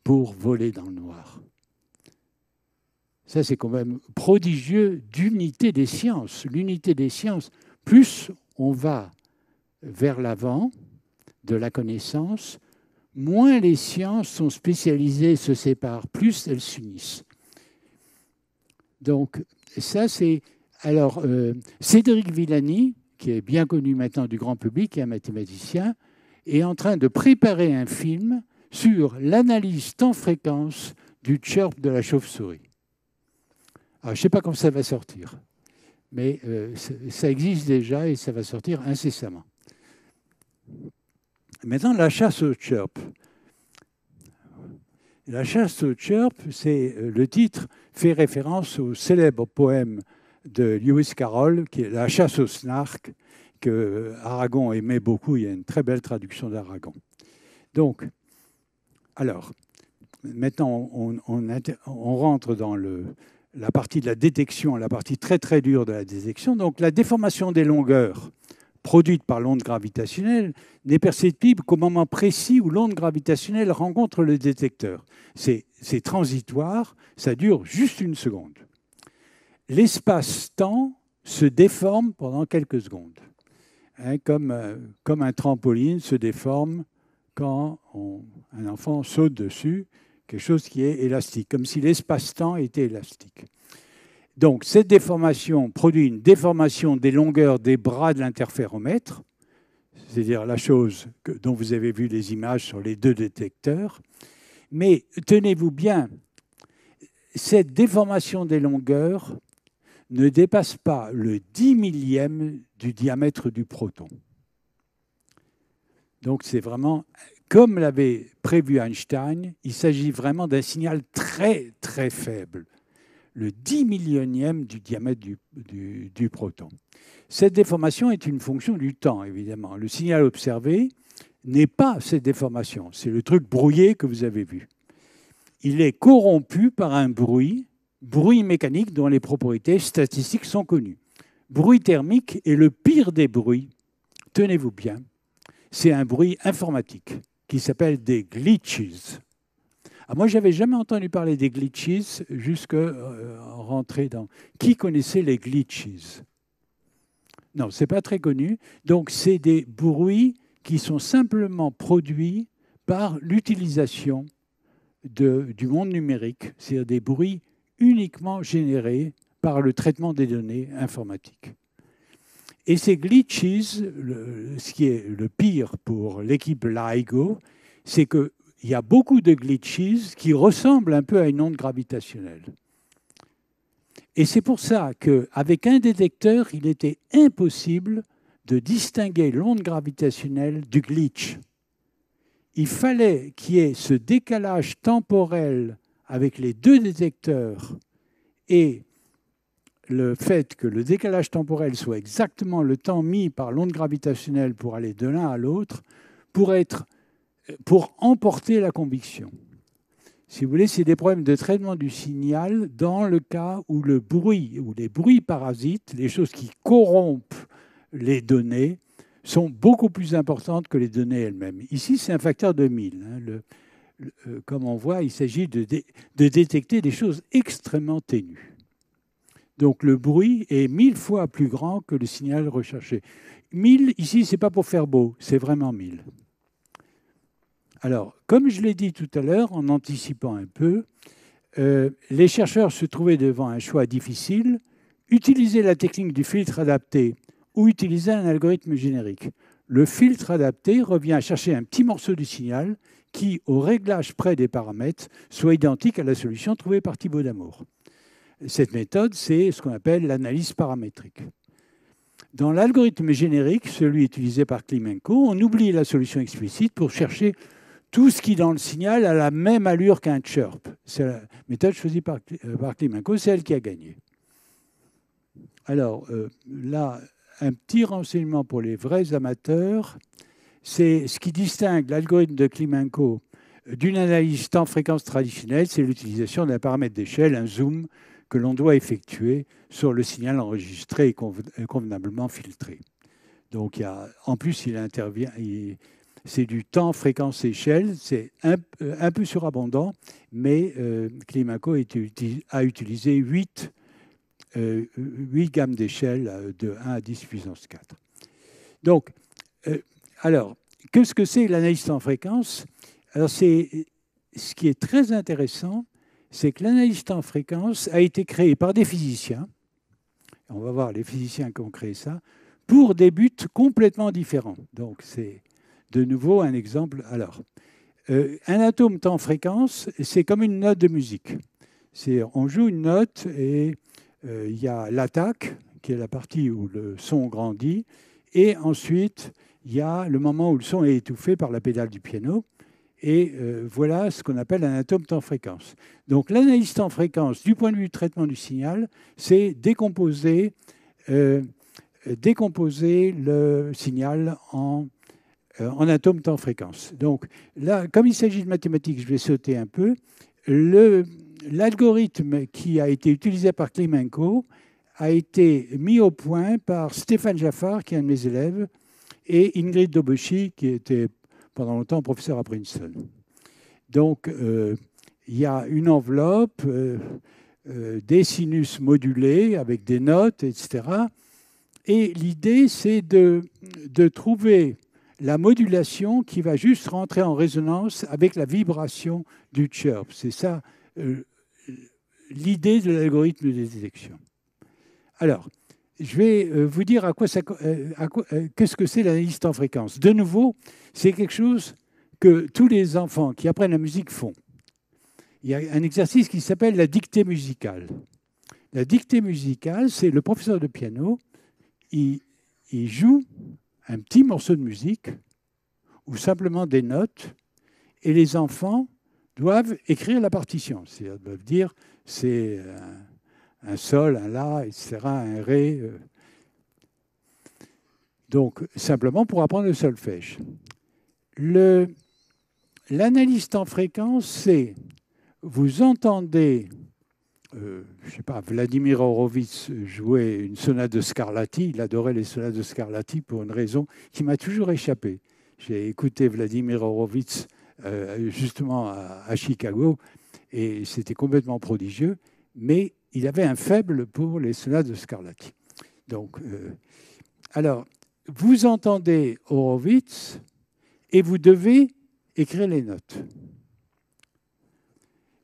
pour voler dans le noir. Ça, c'est quand même prodigieux d'unité des sciences. L'unité des sciences, plus on va vers l'avant de la connaissance, moins les sciences sont spécialisées et se séparent, plus elles s'unissent. Donc, ça, c'est... Alors, Cédric Villani, qui est bien connu maintenant du grand public, qui est un mathématicien, est en train de préparer un film sur l'analyse temps-fréquence du chirp de la chauve-souris. Alors, je ne sais pas quand ça va sortir, mais ça existe déjà et ça va sortir incessamment. Maintenant, la chasse au chirp. La chasse au chirp, c'est le titre fait référence au célèbre poème de Lewis Carroll, qui est La chasse au snark, que Aragon aimait beaucoup. Il y a une très belle traduction d'Aragon. Donc, alors, maintenant, on rentre dans la partie de la détection, la partie très très dure de la détection. Donc, la déformation des longueurs produite par l'onde gravitationnelle n'est perceptible qu'au moment précis où l'onde gravitationnelle rencontre le détecteur. C'est transitoire, ça dure juste une seconde. L'espace-temps se déforme pendant quelques secondes, hein, comme un trampoline se déforme quand un enfant saute dessus, quelque chose qui est élastique, comme si l'espace-temps était élastique. Donc, cette déformation produit une déformation des longueurs des bras de l'interféromètre, c'est-à-dire la chose dont vous avez vu les images sur les deux détecteurs. Mais tenez-vous bien, cette déformation des longueurs ne dépasse pas le 10 millième du diamètre du proton. Donc, c'est vraiment, comme l'avait prévu Einstein, il s'agit vraiment d'un signal très, très faible. Le 10 millionième du diamètre du proton. Cette déformation est une fonction du temps, évidemment. Le signal observé n'est pas cette déformation, c'est le truc brouillé que vous avez vu. Il est corrompu par un bruit mécanique dont les propriétés statistiques sont connues. Bruit thermique est le pire des bruits. Tenez-vous bien, c'est un bruit informatique qui s'appelle des glitches. Alors moi, je n'avais jamais entendu parler des glitches jusqu'à rentrer dans... Qui connaissait les glitches? Non, ce n'est pas très connu. Donc, c'est des bruits qui sont simplement produits par l'utilisation du monde numérique, c'est-à-dire des bruits uniquement générés par le traitement des données informatiques. Et ces glitches, ce qui est le pire pour l'équipe LIGO, c'est que il y a beaucoup de glitches qui ressemblent un peu à une onde gravitationnelle. Et c'est pour ça qu'avec un détecteur, il était impossible de distinguer l'onde gravitationnelle du glitch. Il fallait qu'il y ait ce décalage temporel avec les deux détecteurs et le fait que le décalage temporel soit exactement le temps mis par l'onde gravitationnelle pour aller de l'un à l'autre pour emporter la conviction. Si vous voulez, c'est des problèmes de traitement du signal dans le cas où le bruit, ou les bruits parasites, les choses qui corrompent les données, sont beaucoup plus importantes que les données elles-mêmes. Ici, c'est un facteur de 1000. Comme on voit, il s'agit de détecter des choses extrêmement ténues. Donc le bruit est 1000 fois plus grand que le signal recherché. 1000, ici, ce n'est pas pour faire beau, c'est vraiment 1000. Alors, comme je l'ai dit tout à l'heure, en anticipant un peu, les chercheurs se trouvaient devant un choix difficile, utiliser la technique du filtre adapté ou utiliser un algorithme générique. le filtre adapté revient à chercher un petit morceau du signal qui, au réglage près des paramètres, soit identique à la solution trouvée par Thibaut Damour. Cette méthode, c'est ce qu'on appelle l'analyse paramétrique. Dans l'algorithme générique, celui utilisé par Klimenko, on oublie la solution explicite pour chercher tout ce qui, dans le signal, a la même allure qu'un chirp. C'est la méthode choisie par Klimenko, c'est elle qui a gagné. Alors, là, un petit renseignement pour les vrais amateurs, c'est ce qui distingue l'algorithme de Klimenko d'une analyse temps-fréquence traditionnelle, c'est l'utilisation d'un paramètre d'échelle, un zoom, que l'on doit effectuer sur le signal enregistré et convenablement filtré. Donc, en plus, il intervient, c'est du temps, fréquence, échelle, c'est un peu surabondant, mais Klimenko a utilisé 8 gammes d'échelle de 1 à 10 puissance 4. Donc, alors, qu'est-ce que c'est l'analyse temps-fréquence? Alors, ce qui est très intéressant, c'est que l'analyse temps-fréquence a été créée par des physiciens, on va voir les physiciens qui ont créé ça, pour des buts complètement différents. Donc, c'est de nouveau un exemple. Alors, un atome temps-fréquence, c'est comme une note de musique. On joue une note et il y a l'attaque, qui est la partie où le son grandit, et ensuite, il y a le moment où le son est étouffé par la pédale du piano. Et voilà ce qu'on appelle un atome temps-fréquence. Donc l'analyse temps-fréquence, du point de vue du traitement du signal, c'est décomposer le signal en atomes temps-fréquence. Donc là, comme il s'agit de mathématiques, je vais sauter un peu. L'algorithme qui a été utilisé par Klimenko a été mis au point par Stéphane Jaffar, qui est un de mes élèves, et Ingrid Doboshi, qui était pendant longtemps professeur à Princeton. Donc, il y a une enveloppe, des sinus modulés avec des notes, etc. Et l'idée, c'est de trouver la modulation qui va juste rentrer en résonance avec la vibration du chirp. C'est ça l'idée de l'algorithme de détection. Alors, je vais vous dire qu'est-ce que c'est l'analyse temps-fréquence. De nouveau, c'est quelque chose que tous les enfants qui apprennent la musique font. Il y a un exercice qui s'appelle la dictée musicale. La dictée musicale, c'est le professeur de piano, il joue un petit morceau de musique ou simplement des notes, et les enfants doivent écrire la partition. C'est-à-dire doivent dire c'est un sol, un la, etc., un ré. Donc, simplement pour apprendre le solfège. L'analyse temps-fréquence, c'est vous entendez, je ne sais pas, Vladimir Horowitz jouer une sonate de Scarlatti. Il adorait les sonates de Scarlatti pour une raison qui m'a toujours échappé. J'ai écouté Vladimir Horowitz justement à Chicago et c'était complètement prodigieux, mais il avait un faible pour les sonates de Scarlatti. Donc, alors, vous entendez Horowitz et vous devez écrire les notes.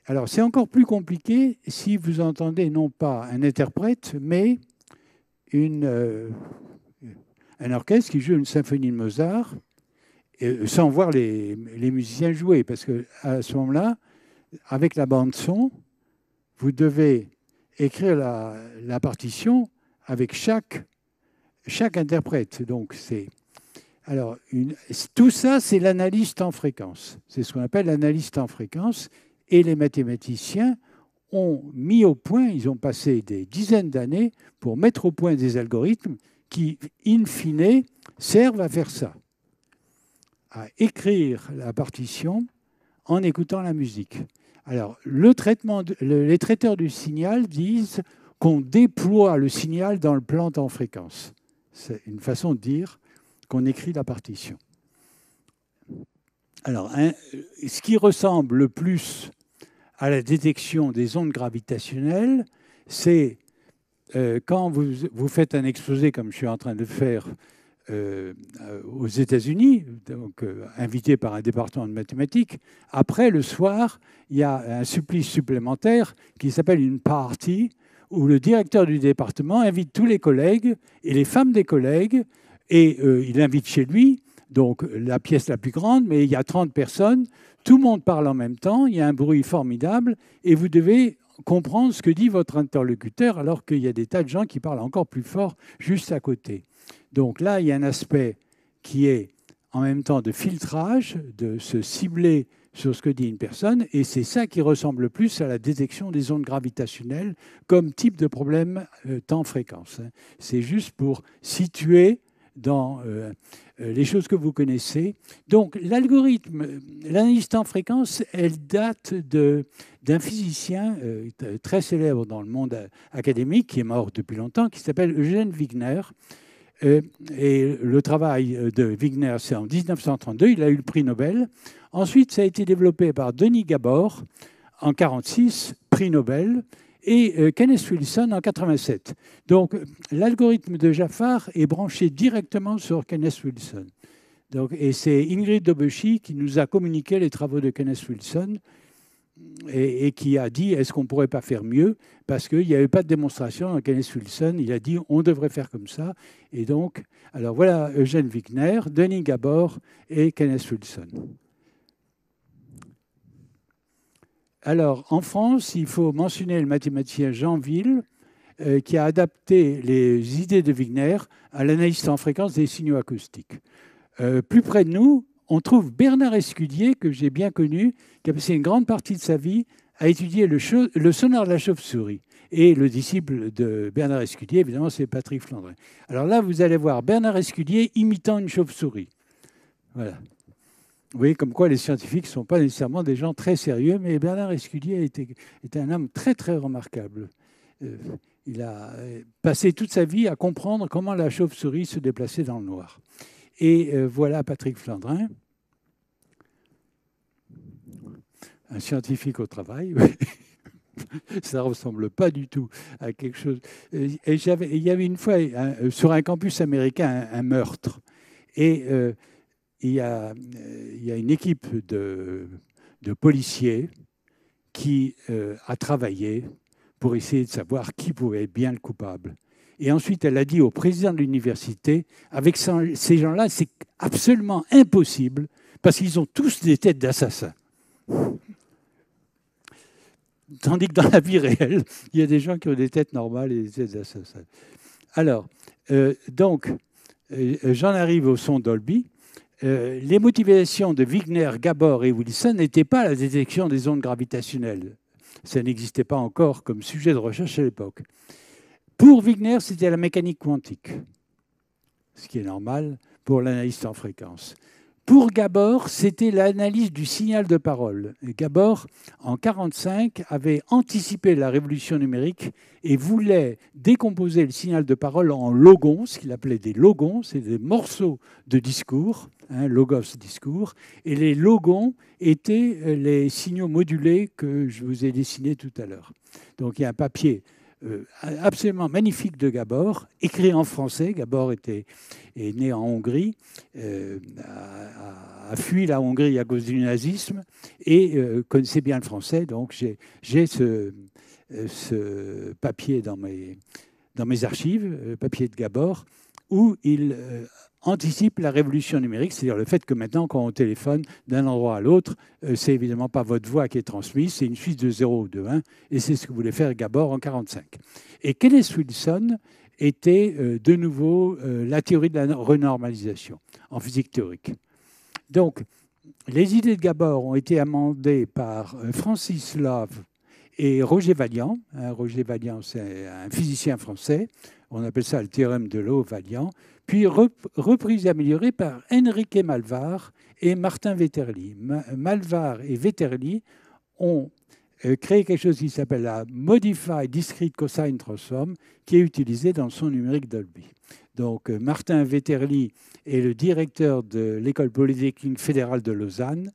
Alors, c'est encore plus compliqué si vous entendez non pas un interprète, mais un orchestre qui joue une symphonie de Mozart, sans voir les musiciens jouer, parce qu'à ce moment-là, avec la bande-son, vous devez écrire la partition avec chaque interprète. Donc, tout ça, c'est l'analyse temps-fréquence. C'est ce qu'on appelle l'analyse temps-fréquence. Et les mathématiciens ont mis au point, ils ont passé des dizaines d'années pour mettre au point des algorithmes qui, in fine, servent à faire ça, à écrire la partition en écoutant la musique. Alors, les traiteurs du signal disent qu'on déploie le signal dans le plan temps-fréquence. C'est une façon de dire qu'on écrit la partition. Alors, ce qui ressemble le plus à la détection des ondes gravitationnelles, c'est quand vous faites un exposé, comme je suis en train de faire aux États-Unis, donc invité par un département de mathématiques. Après, le soir, il y a un supplice supplémentaire qui s'appelle une party, où le directeur du département invite tous les collègues et les femmes des collègues Et il invite chez lui, donc la pièce la plus grande, mais il y a 30 personnes, tout le monde parle en même temps, il y a un bruit formidable, et vous devez comprendre ce que dit votre interlocuteur, alors qu'il y a des tas de gens qui parlent encore plus fort juste à côté. Donc là, il y a un aspect qui est en même temps de filtrage, de se cibler sur ce que dit une personne, et c'est ça qui ressemble le plus à la détection des ondes gravitationnelles comme type de problème temps-fréquence. C'est juste pour situer dans les choses que vous connaissez. Donc l'algorithme, l'analyse temps-fréquence, elle date d'un physicien très célèbre dans le monde académique, qui est mort depuis longtemps, qui s'appelle Eugène Wigner. Et le travail de Wigner, c'est en 1932, il a eu le prix Nobel. Ensuite, ça a été développé par Denis Gabor en 1946, prix Nobel, et Kenneth Wilson en 1987. Donc, l'algorithme de Jafar est branché directement sur Kenneth Wilson. Donc, et c'est Ingrid Dobeschi qui nous a communiqué les travaux de Kenneth Wilson et qui a dit, est-ce qu'on ne pourrait pas faire mieux? Parce qu'il n'y avait pas de démonstration. Kenneth Wilson, il a dit, on devrait faire comme ça. Et donc, alors voilà Eugène Wigner, Denis Gabor et Kenneth Wilson. Alors, en France, il faut mentionner le mathématicien Jean Ville, qui a adapté les idées de Wigner à l'analyse en fréquence des signaux acoustiques. Plus près de nous, on trouve Bernard Escudier, que j'ai bien connu, qui a passé une grande partie de sa vie à étudier le sonar de la chauve-souris. Et le disciple de Bernard Escudier, évidemment, c'est Patrick Flandrin. Alors là, vous allez voir Bernard Escudier imitant une chauve-souris. Voilà. Vous voyez comme quoi les scientifiques ne sont pas nécessairement des gens très sérieux, mais Bernard Escudier était un homme très, très remarquable. Il a passé toute sa vie à comprendre comment la chauve-souris se déplaçait dans le noir. Et voilà Patrick Flandrin, un scientifique au travail. Ça ne ressemble pas du tout à quelque chose. Et il y avait une fois, sur un campus américain, un meurtre. Et il y a une équipe de policiers qui a travaillé pour essayer de savoir qui pouvait être bien le coupable. Et ensuite, elle a dit au président de l'université, avec ces gens-là, c'est absolument impossible, parce qu'ils ont tous des têtes d'assassins. Tandis que dans la vie réelle, il y a des gens qui ont des têtes normales et des têtes d'assassins. Alors, j'en arrive au son Dolby. Les motivations de Wigner, Gabor et Wilson n'étaient pas la détection des ondes gravitationnelles. Ça n'existait pas encore comme sujet de recherche à l'époque. Pour Wigner, c'était la mécanique quantique, ce qui est normal pour l'analyse en fréquence. Pour Gabor, c'était l'analyse du signal de parole. Et Gabor, en 1945, avait anticipé la révolution numérique et voulait décomposer le signal de parole en logons, ce qu'il appelait des logons, c'est des morceaux de discours, logos discours, et les logons étaient les signaux modulés que je vous ai dessinés tout à l'heure. Donc il y a un papier absolument magnifique de Gabor, écrit en français. Gabor est né en Hongrie, a fui la Hongrie à cause du nazisme et connaissait bien le français. Donc j'ai ce papier dans mes archives, le papier de Gabor, où il anticipe la révolution numérique, c'est-à-dire le fait que maintenant, quand on téléphone d'un endroit à l'autre, c'est évidemment pas votre voix qui est transmise, c'est une suite de 0 ou de 1, et c'est ce que voulait faire Gabor en 1945. Et Kenneth Wilson était de nouveau la théorie de la renormalisation en physique théorique. Donc, les idées de Gabor ont été amendées par Francis Love et Roger Vaillant. Roger Vaillant, c'est un physicien français. On appelle ça le théorème de Laue-Vaillant. Puis reprise et améliorée par Enrique Malvar et Martin Vetterli. Malvar et Vetterli ont créé quelque chose qui s'appelle la Modified Discrete Cosine Transform, qui est utilisée dans le son numérique Dolby. Donc, Martin Vetterli est le directeur de l'École polytechnique fédérale de Lausanne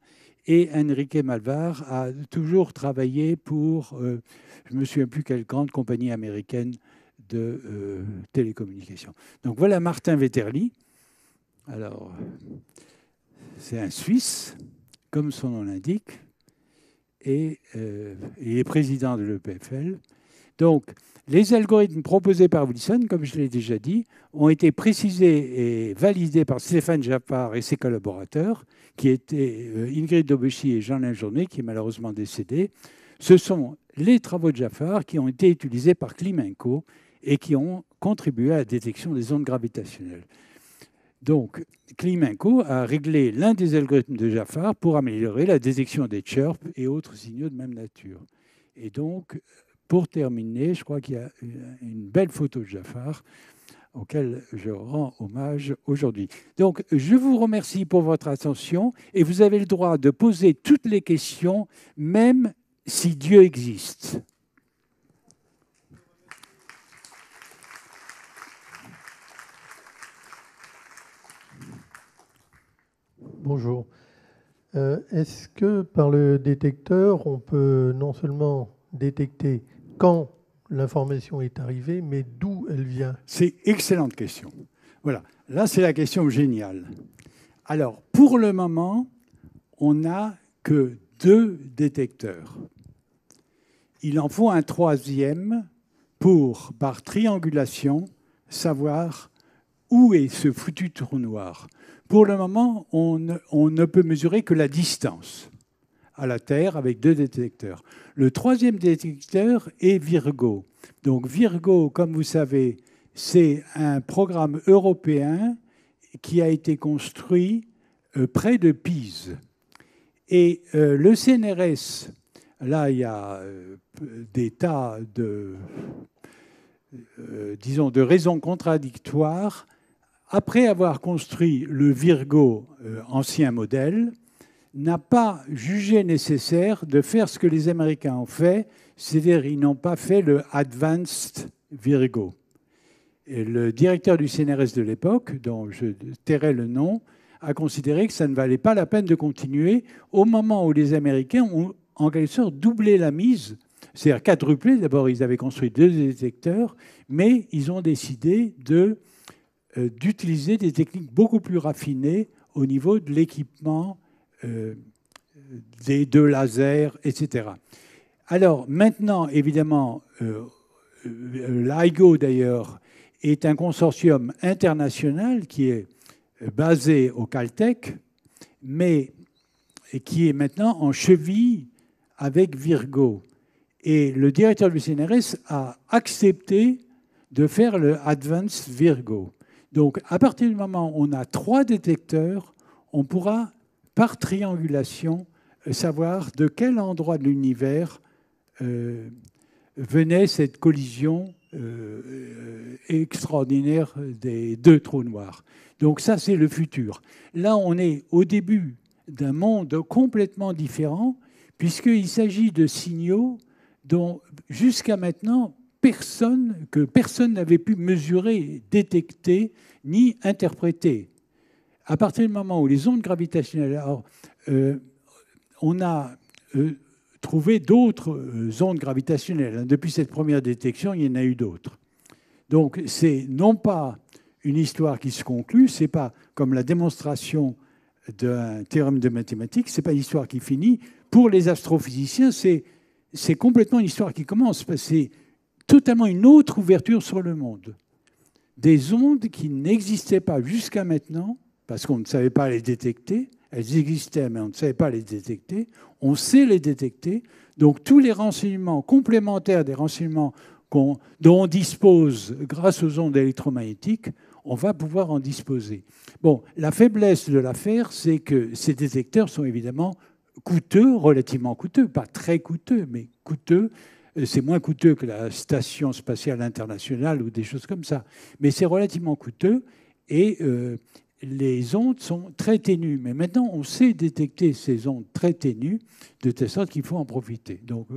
et Enrique Malvar a toujours travaillé pour, je ne me souviens plus quelle grande compagnie américaine de télécommunications. Donc voilà Martin Vetterli. Alors, c'est un Suisse, comme son nom l'indique, et il est président de l'EPFL. Donc, les algorithmes proposés par Wilson, comme je l'ai déjà dit, ont été précisés et validés par Stéphane Jaffard et ses collaborateurs, qui étaient Ingrid Dobeschi et Jean Linjournet, qui est malheureusement décédé. Ce sont les travaux de Jaffard qui ont été utilisés par Klimenko et qui ont contribué à la détection des ondes gravitationnelles. Donc, Klimenko a réglé l'un des algorithmes de Jaffard pour améliorer la détection des chirps et autres signaux de même nature. Et donc, pour terminer, je crois qu'il y a une belle photo de Jaffard auquel je rends hommage aujourd'hui. Donc, je vous remercie pour votre attention et vous avez le droit de poser toutes les questions, même si Dieu existe. Bonjour. Est-ce que par le détecteur, on peut non seulement détecter quand l'information est arrivée, mais d'où elle vient? C'est une excellente question. Voilà, là c'est la question géniale. Alors, pour le moment, on n'a que 2 détecteurs. Il en faut un 3e pour, par triangulation, savoir où est ce foutu trou noir. Pour le moment, on ne peut mesurer que la distance à la Terre avec 2 détecteurs. Le 3e détecteur est Virgo. Donc Virgo, comme vous savez, c'est un programme européen qui a été construit près de Pise. Et le CNRS, là, il y a des tas de, disons, de raisons contradictoires. Après avoir construit le Virgo ancien modèle, n'a pas jugé nécessaire de faire ce que les Américains ont fait, c'est-à-dire ils n'ont pas fait le Advanced Virgo. Et le directeur du CNRS de l'époque, dont je tairai le nom, a considéré que ça ne valait pas la peine de continuer au moment où les Américains ont en quelque sorte doublé la mise, c'est-à-dire quadruplé. D'abord, ils avaient construit 2 détecteurs, mais ils ont décidé d'utiliser des techniques beaucoup plus raffinées au niveau de l'équipement, des 2 lasers, etc. Alors maintenant, évidemment, l'IGO d'ailleurs est un consortium international qui est basé au Caltech, mais qui est maintenant en cheville avec Virgo. Et le directeur du CNRS a accepté de faire le Advanced Virgo. Donc, à partir du moment où on a 3 détecteurs, on pourra, par triangulation, savoir de quel endroit de l'univers venait cette collision extraordinaire des 2 trous noirs. Donc ça, c'est le futur. Là, on est au début d'un monde complètement différent, puisqu'il s'agit de signaux dont, jusqu'à maintenant, personne n'avait pu mesurer, détecter, ni interpréter. À partir du moment où les ondes gravitationnelles... Alors, on a trouvé d'autres ondes gravitationnelles. Depuis cette première détection, il y en a eu d'autres. Donc, c'est non pas une histoire qui se conclut, c'est pas comme la démonstration d'un théorème de mathématiques, c'est pas une histoire qui finit. Pour les astrophysiciens, c'est complètement une histoire qui commence. C'est totalement une autre ouverture sur le monde. Des ondes qui n'existaient pas jusqu'à maintenant, parce qu'on ne savait pas les détecter. Elles existaient, mais on ne savait pas les détecter. On sait les détecter. Donc tous les renseignements complémentaires des renseignements dont on dispose grâce aux ondes électromagnétiques, on va pouvoir en disposer. Bon, la faiblesse de l'affaire, c'est que ces détecteurs sont évidemment coûteux, relativement coûteux, pas très coûteux, mais coûteux. C'est moins coûteux que la Station spatiale internationale ou des choses comme ça. Mais c'est relativement coûteux et les ondes sont très ténues. Mais maintenant, on sait détecter ces ondes très ténues de telle sorte qu'il faut en profiter. Donc,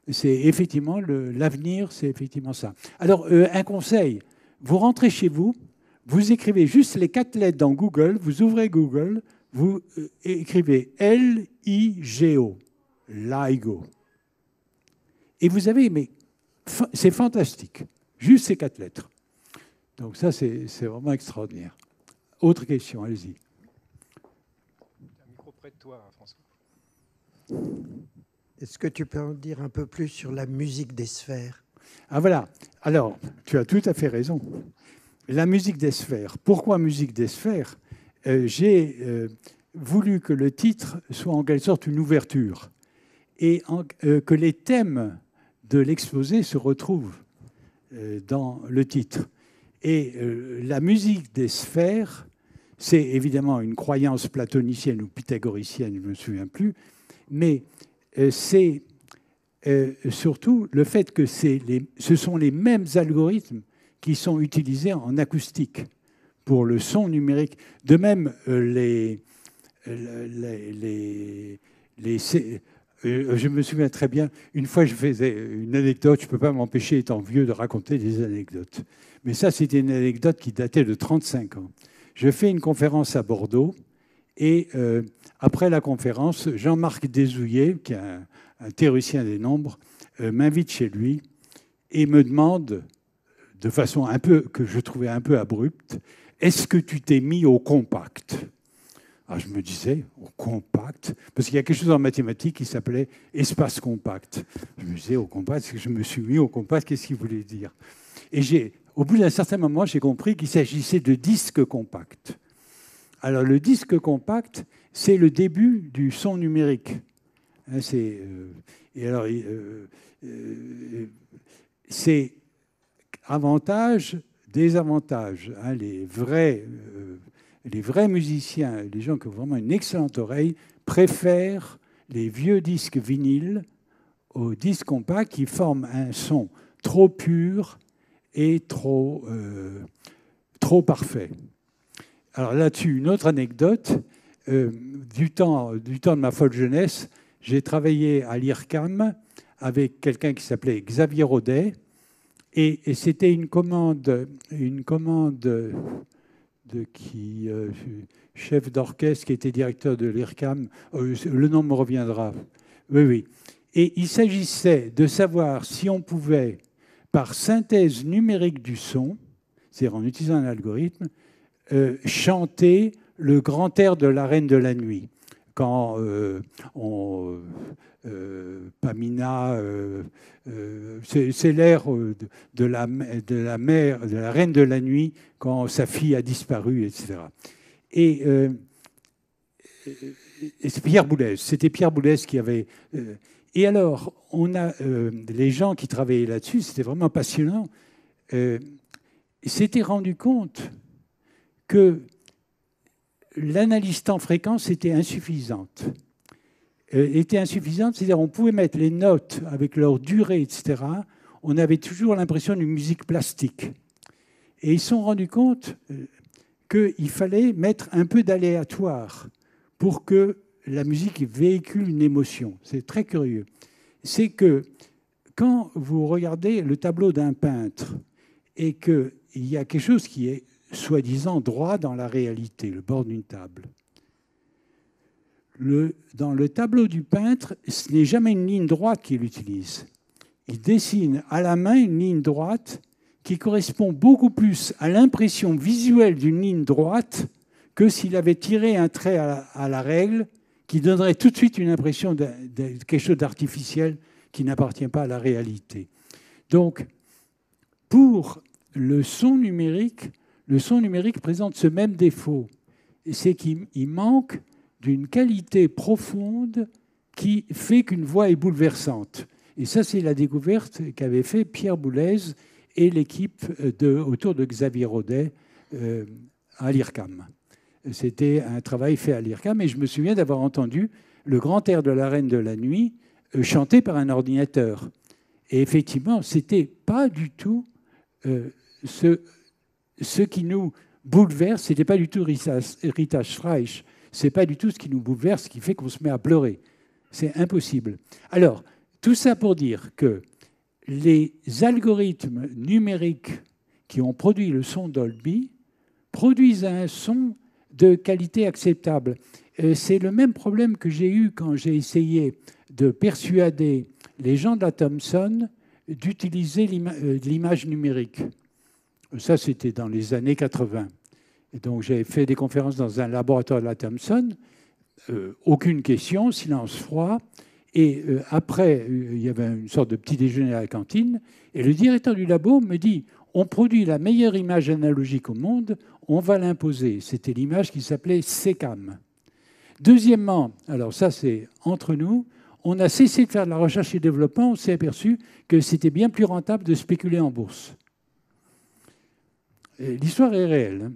c'est effectivement l'avenir, c'est effectivement ça. Alors, un conseil, vous rentrez chez vous, vous écrivez juste les 4 lettres dans Google, vous ouvrez Google, vous écrivez LIGO, LIGO. Et vous avez, mais c'est fantastique, juste ces 4 lettres. Donc ça, c'est vraiment extraordinaire. Autre question, allez-y. Un micro près de toi, François. Est-ce que tu peux en dire un peu plus sur la musique des sphères? Ah voilà. Alors, tu as tout à fait raison. La musique des sphères. Pourquoi musique des sphères? J'ai voulu que le titre soit en quelque sorte une ouverture et que les thèmes de l'exposé se retrouvent dans le titre. Et la musique des sphères, c'est évidemment une croyance platonicienne ou pythagoricienne, je ne me souviens plus, mais c'est surtout le fait que ce sont les mêmes algorithmes qui sont utilisés en acoustique pour le son numérique. De même, je me souviens très bien, une fois je faisais une anecdote, je ne peux pas m'empêcher, étant vieux, de raconter des anecdotes. Mais ça, c'était une anecdote qui datait de 35 ans. Je fais une conférence à Bordeaux et après la conférence, Jean-Marc Desouillet, qui est un théoricien des nombres, m'invite chez lui et me demande, de façon un peu que je trouvais un peu abrupte, est-ce que tu t'es mis au compact? Alors je me disais, au compact, parce qu'il y a quelque chose en mathématiques qui s'appelait espace compact. Je me disais, au compact, c'est que je me suis mis au compact, qu'est-ce qu'il voulait dire? Et au bout d'un certain moment, j'ai compris qu'il s'agissait de disque compact. Alors le disque compact, c'est le début du son numérique. Et alors, c'est avantages, désavantages. Les vrais musiciens, les gens qui ont vraiment une excellente oreille, préfèrent les vieux disques vinyles aux disques compacts qui forment un son trop pur et trop parfait. Alors là-dessus, une autre anecdote. Du temps de ma folle jeunesse, j'ai travaillé à l'IRCAM avec quelqu'un qui s'appelait Xavier Rodet, et c'était une commande de qui chef d'orchestre qui était directeur de l'IRCAM. Le nom me reviendra. Oui, oui. Et il s'agissait de savoir si on pouvait, par synthèse numérique du son, c'est-à-dire en utilisant un algorithme, chanter le grand air de la Reine de la Nuit. Quand Pamina, c'est l'air de la Reine de la Nuit quand sa fille a disparu, etc. Et c'est Pierre Boulez. C'était Pierre Boulez qui avait. Et alors, on a les gens qui travaillaient là-dessus, c'était vraiment passionnant. S'étaient rendu compte que l'analyse temps fréquence était insuffisante. C'est-à-dire on pouvait mettre les notes avec leur durée, etc. On avait toujours l'impression d'une musique plastique. Et ils se sont rendus compte qu'il fallait mettre un peu d'aléatoire pour que la musique véhicule une émotion. C'est très curieux. C'est que quand vous regardez le tableau d'un peintre et qu'il y a quelque chose qui est soi-disant droit dans la réalité, le bord d'une table. Dans le tableau du peintre, ce n'est jamais une ligne droite qu'il utilise. Il dessine à la main une ligne droite qui correspond beaucoup plus à l'impression visuelle d'une ligne droite que s'il avait tiré un trait à la règle qui donnerait tout de suite une impression de quelque chose d'artificiel qui n'appartient pas à la réalité. Donc, pour le son numérique présente ce même défaut. C'est qu'il manque d'une qualité profonde qui fait qu'une voix est bouleversante. Et ça, c'est la découverte qu'avait fait Pierre Boulez et l'équipe autour de Xavier Rodet à l'IRCAM. C'était un travail fait à l'IRCAM et je me souviens d'avoir entendu le grand air de la Reine de la Nuit chanté par un ordinateur. Et effectivement, ce n'était pas du tout ce qui nous bouleverse, ce n'était pas du tout Rita Streich, ce n'est pas du tout ce qui nous bouleverse, ce qui fait qu'on se met à pleurer. C'est impossible. Alors, tout ça pour dire que les algorithmes numériques qui ont produit le son Dolby produisent un son de qualité acceptable. C'est le même problème que j'ai eu quand j'ai essayé de persuader les gens de la Thomson d'utiliser l'image numérique. Ça, c'était dans les années 80. Et donc, j'ai fait des conférences dans un laboratoire de la Thomson. Aucune question, silence froid. Et après, il y avait une sorte de petit déjeuner à la cantine. Et le directeur du labo me dit, on produit la meilleure image analogique au monde, on va l'imposer. C'était l'image qui s'appelait SECAM. Deuxièmement, alors ça c'est entre nous, on a cessé de faire de la recherche et développement, on s'est aperçu que c'était bien plus rentable de spéculer en bourse. L'histoire est réelle.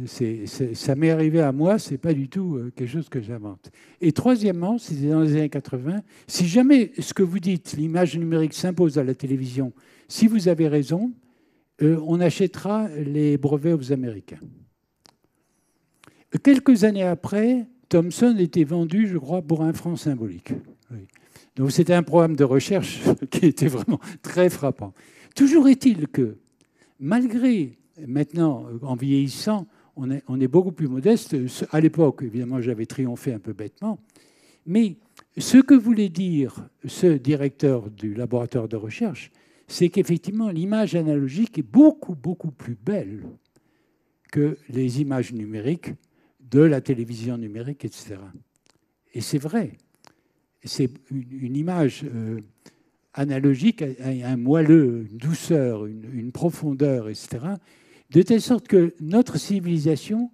Ça m'est arrivé à moi, ce n'est pas du tout quelque chose que j'invente. Et troisièmement, c'était dans les années 80, si jamais ce que vous dites, l'image numérique s'impose à la télévision, si vous avez raison, on achètera les brevets aux Américains. Quelques années après, Thomson était vendu, je crois, pour un franc symbolique. Oui. Donc c'était un programme de recherche qui était vraiment très frappant. Toujours est-il que, malgré, maintenant, en vieillissant, on est beaucoup plus modeste. À l'époque, évidemment, j'avais triomphé un peu bêtement. Mais ce que voulait dire ce directeur du laboratoire de recherche, c'est qu'effectivement, l'image analogique est beaucoup, beaucoup plus belle que les images numériques de la télévision numérique, etc. Et c'est vrai. C'est une image analogique, un moelleux, une douceur, une profondeur, etc., de telle sorte que notre civilisation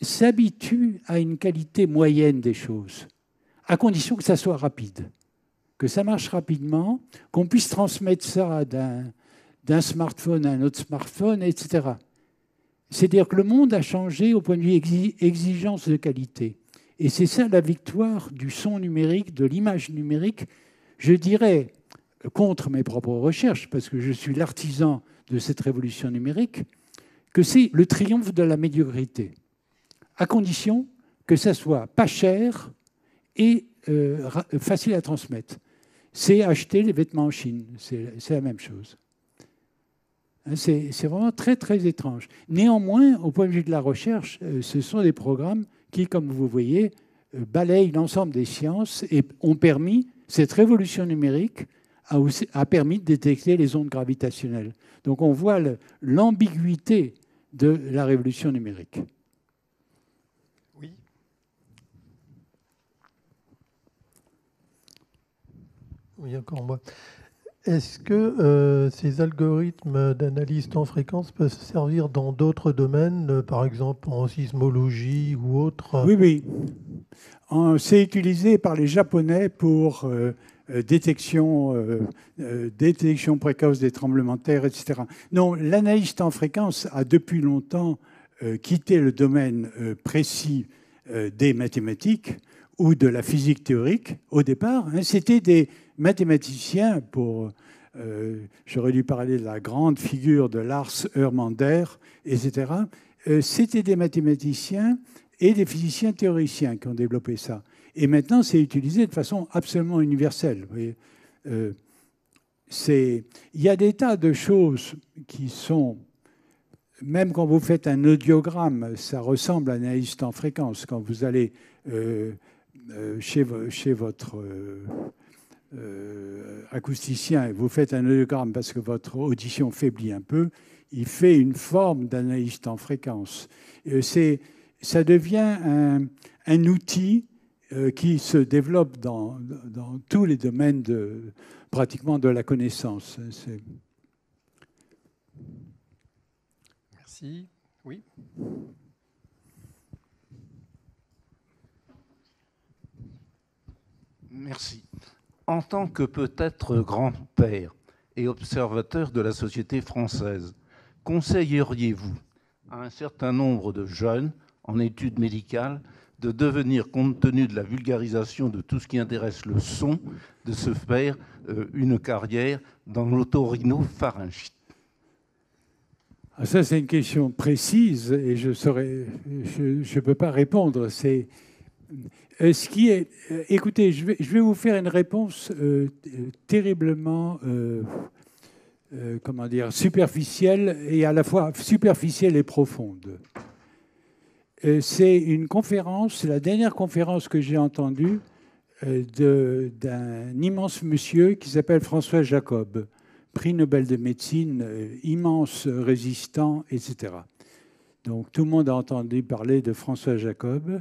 s'habitue à une qualité moyenne des choses, à condition que ça soit rapide, que ça marche rapidement, qu'on puisse transmettre ça d'un smartphone à un autre smartphone, etc. C'est-à-dire que le monde a changé au point de vue exigence de qualité. Et c'est ça la victoire du son numérique, de l'image numérique, je dirais, contre mes propres recherches, parce que je suis l'artisan de cette révolution numérique, que c'est le triomphe de la médiocrité, à condition que ça soit pas cher et facile à transmettre. C'est acheter les vêtements en Chine, c'est la même chose. C'est vraiment très, très étrange. Néanmoins, au point de vue de la recherche, ce sont des programmes qui, comme vous voyez, balayent l'ensemble des sciences et ont permis, cette révolution numérique a permis de détecter les ondes gravitationnelles. Donc on voit l'ambiguïté de la révolution numérique. Oui. Oui, encore moi. Est-ce que ces algorithmes d'analyse temps fréquence peuvent se servir dans d'autres domaines, par exemple en sismologie ou autre? Oui, oui. C'est utilisé par les Japonais pour détection précoce des tremblements de terre, etc. Non, l'analyse temps fréquence a depuis longtemps quitté le domaine précis des mathématiques ou de la physique théorique au départ. C'était des mathématiciens, j'aurais dû parler de la grande figure de Lars Hörmander, etc. C'était des mathématiciens et des physiciens théoriciens qui ont développé ça. Et maintenant, c'est utilisé de façon absolument universelle. Vous voyez, il y a des tas de choses qui sont, même quand vous faites un audiogramme, ça ressemble à l'analyse temps fréquence. Quand vous allez chez votre acousticien et vous faiite un audiogramme parce que votre audition faiblit un peu, il fait une forme d'analyse temps fréquence. Ça devient un outil qui se développe dans tous les domaines pratiquement de la connaissance. Merci. Oui. Merci. En tant que peut-être grand-père et observateur de la société française, conseilleriez-vous à un certain nombre de jeunes en études médicales de devenir, compte tenu de la vulgarisation de tout ce qui intéresse le son, de se faire une carrière dans l'otorhinopharyngite? Ça, c'est une question précise et je ne peux pas répondre. Écoutez, je vais vous faire une réponse terriblement comment dire, superficielle et à la fois superficielle et profonde. C'est une conférence, la dernière conférence que j'ai entendue d'un immense monsieur qui s'appelle François Jacob, prix Nobel de médecine, immense résistant, etc. Donc tout le monde a entendu parler de François Jacob.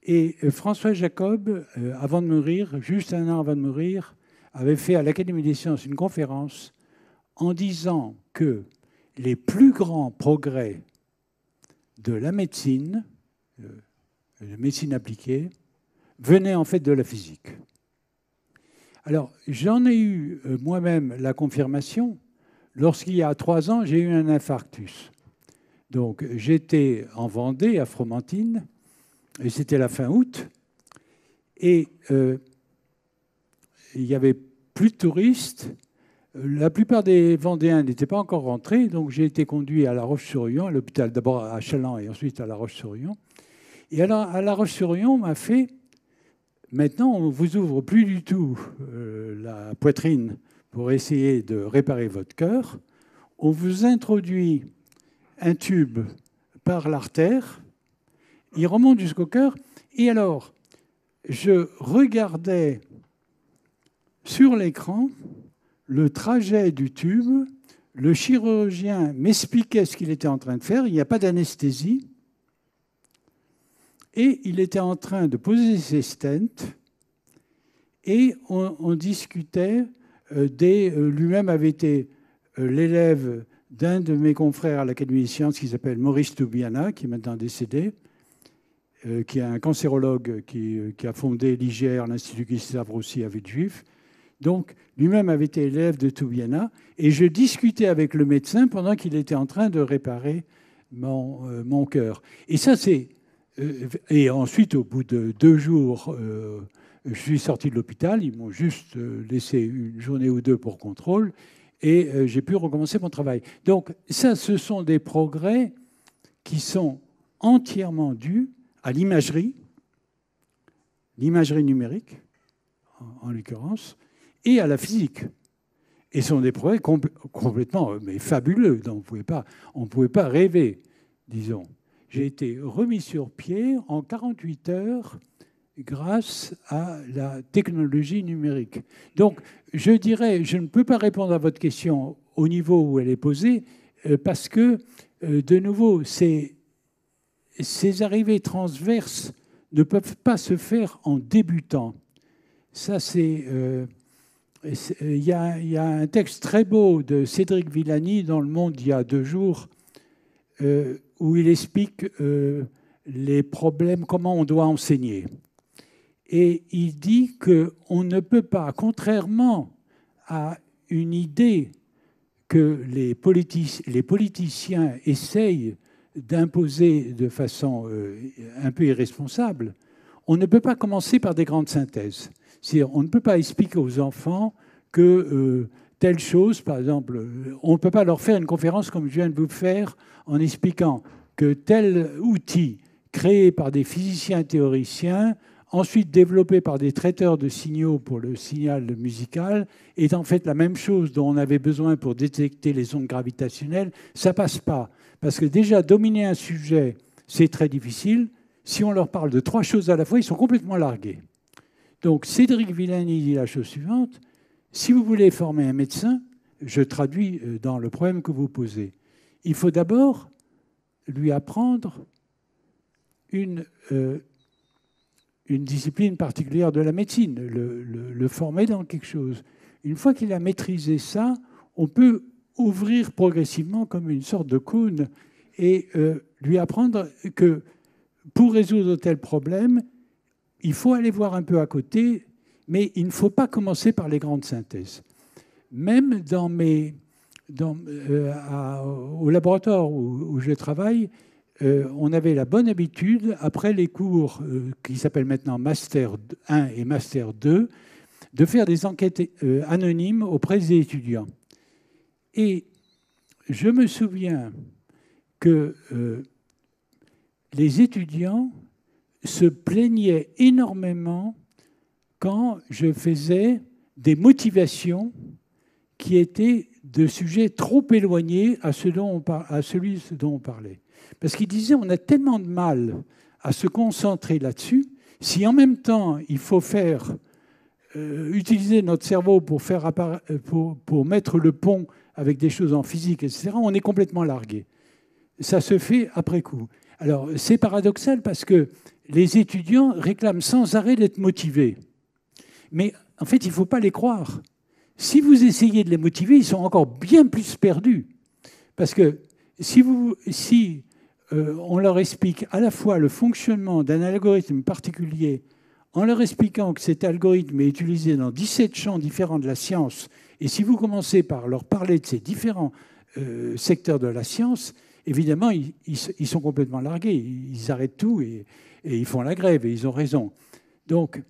Et François Jacob, avant de mourir, juste un an avant de mourir, avait fait à l'Académie des sciences une conférence en disant que les plus grands progrès de la médecine, de médecine appliquée, venaient en fait de la physique. Alors, j'en ai eu moi-même la confirmation lorsqu'il y a 3 ans, j'ai eu un infarctus. Donc, j'étais en Vendée, à Fromentine, et c'était la fin août, et il n'y avait plus de touristes. La plupart des Vendéens n'étaient pas encore rentrés, donc j'ai été conduit à La Roche-sur-Yon, à l'hôpital, d'abord à Challans et ensuite à La Roche-sur-Yon. Et alors, à La Roche-sur-Yon, on m'a fait, maintenant, on ne vous ouvre plus du tout la poitrine pour essayer de réparer votre cœur. On vous introduit un tube par l'artère, il remonte jusqu'au cœur, et alors, je regardais sur l'écran le trajet du tube, le chirurgien m'expliquait ce qu'il était en train de faire, il n'y a pas d'anesthésie, et il était en train de poser ses stents, et on discutait, lui-même avait été l'élève d'un de mes confrères à l'Académie des sciences qui s'appelle Maurice Toubiana, qui est maintenant décédé, qui est un cancérologue qui a fondé l'IGR, l'Institut Gustave Roussy à Villejuif. Donc, lui-même avait été élève de Toubiana, et je discutais avec le médecin pendant qu'il était en train de réparer mon cœur. Et ça, c'est... et ensuite, au bout de 2 jours, je suis sorti de l'hôpital. Ils m'ont juste laissé une journée ou 2 pour contrôle, et j'ai pu recommencer mon travail. Donc, ça, ce sont des progrès qui sont entièrement dus à l'imagerie numérique, en l'occurrence, et à la physique. Et ce sont des progrès complètement fabuleux, dont on ne pouvait pas rêver, disons. J'ai été remis sur pied en 48 heures grâce à la technologie numérique. Donc, je dirais, je ne peux pas répondre à votre question au niveau où elle est posée, parce que, de nouveau, ces arrivées transverses ne peuvent pas se faire en débutant. Ça, c'est... il y a un texte très beau de Cédric Villani dans Le Monde il y a 2 jours, où il explique les problèmes, comment on doit enseigner. Et il dit qu'on ne peut pas, contrairement à une idée que les politiciens essayent d'imposer de façon un peu irresponsable, on ne peut pas commencer par des grandes synthèses. C'est-à-dire, on ne peut pas expliquer aux enfants que telle chose, par exemple, on ne peut pas leur faire une conférence comme je viens de vous faire en expliquant que tel outil créé par des physiciens théoriciens, ensuite développé par des traiteurs de signaux pour le signal musical, est en fait la même chose dont on avait besoin pour détecter les ondes gravitationnelles. Ça ne passe pas. Parce que déjà, dominer un sujet, c'est très difficile. Si on leur parle de 3 choses à la fois, ils sont complètement largués. Donc, Cédric Villani dit la chose suivante. Si vous voulez former un médecin, je traduis dans le problème que vous posez, il faut d'abord lui apprendre une discipline particulière de la médecine, le former dans quelque chose. Une fois qu'il a maîtrisé ça, on peut ouvrir progressivement comme une sorte de cône et lui apprendre que pour résoudre tel problème, il faut aller voir un peu à côté, mais il ne faut pas commencer par les grandes synthèses. Même au laboratoire où je travaille, on avait la bonne habitude, après les cours qui s'appellent maintenant Master 1 et Master 2, de faire des enquêtes anonymes auprès des étudiants. Et je me souviens que les étudiants se plaignaient énormément quand je faisais des motivations qui étaient de sujets trop éloignés à celui dont on parlait. Parce qu'ils disaient on a tellement de mal à se concentrer là-dessus, si en même temps il faut utiliser notre cerveau pour mettre le pont avec des choses en physique, etc., on est complètement largué. ça se fait après coup. Alors, c'est paradoxal parce que les étudiants réclament sans arrêt d'être motivés. Mais en fait, il ne faut pas les croire. Si vous essayez de les motiver, ils sont encore bien plus perdus. Parce que si on leur explique à la fois le fonctionnement d'un algorithme particulier, en leur expliquant que cet algorithme est utilisé dans 17 champs différents de la science, et si vous commencez par leur parler de ces différents secteurs de la science, évidemment, ils sont complètement largués. Ils arrêtent tout et ils font la grève, et ils ont raison. Donc,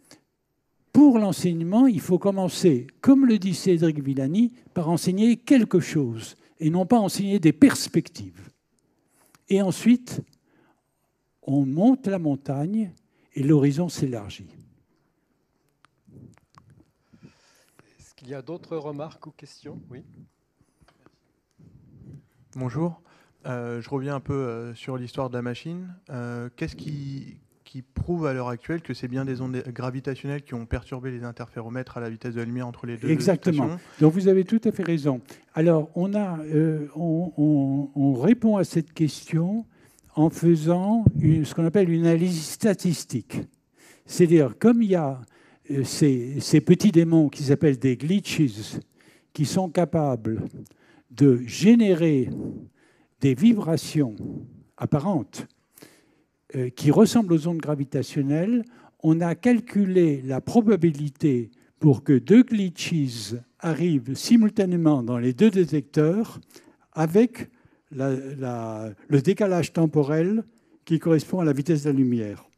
pour l'enseignement, il faut commencer, comme le dit Cédric Villani, par enseigner quelque chose, et non pas enseigner des perspectives. Et ensuite, on monte la montagne et l'horizon s'élargit. Est-ce qu'il y a d'autres remarques ou questions? Oui. Bonjour. Je reviens un peu sur l'histoire de la machine. Qu'est-ce qui prouve à l'heure actuelle que c'est bien des ondes gravitationnelles qui ont perturbé les interféromètres à la vitesse de la lumière entre les deux Exactement. stations? Donc vous avez tout à fait raison. Alors on répond à cette question en faisant ce qu'on appelle une analyse statistique. C'est-à-dire, comme il y a ces petits démons qui s'appellent des glitches, qui sont capables de générer des vibrations apparentes qui ressemblent aux ondes gravitationnelles, on a calculé la probabilité pour que deux glitches arrivent simultanément dans les deux détecteurs avec le décalage temporel qui correspond à la vitesse de la lumière.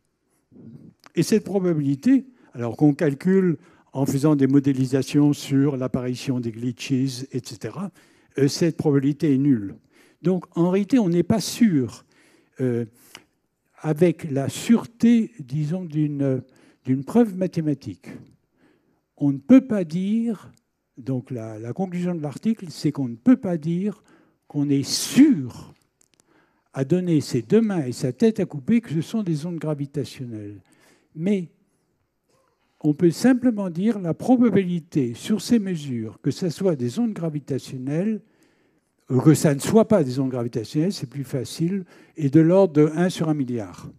Et cette probabilité, alors qu'on calcule en faisant des modélisations sur l'apparition des glitches, etc., cette probabilité est nulle. Donc, en réalité, on n'est pas sûr, avec la sûreté, disons, d'une preuve mathématique. On ne peut pas dire, donc la conclusion de l'article, c'est qu'on ne peut pas dire qu'on est sûr à donner ses deux mains et sa tête à couper que ce sont des ondes gravitationnelles. Mais on peut simplement dire la probabilité sur ces mesures que ce soit des ondes gravitationnelles, que ça ne soit pas des ondes gravitationnelles, c'est plus facile, est de l'ordre de 1 sur 1 milliard.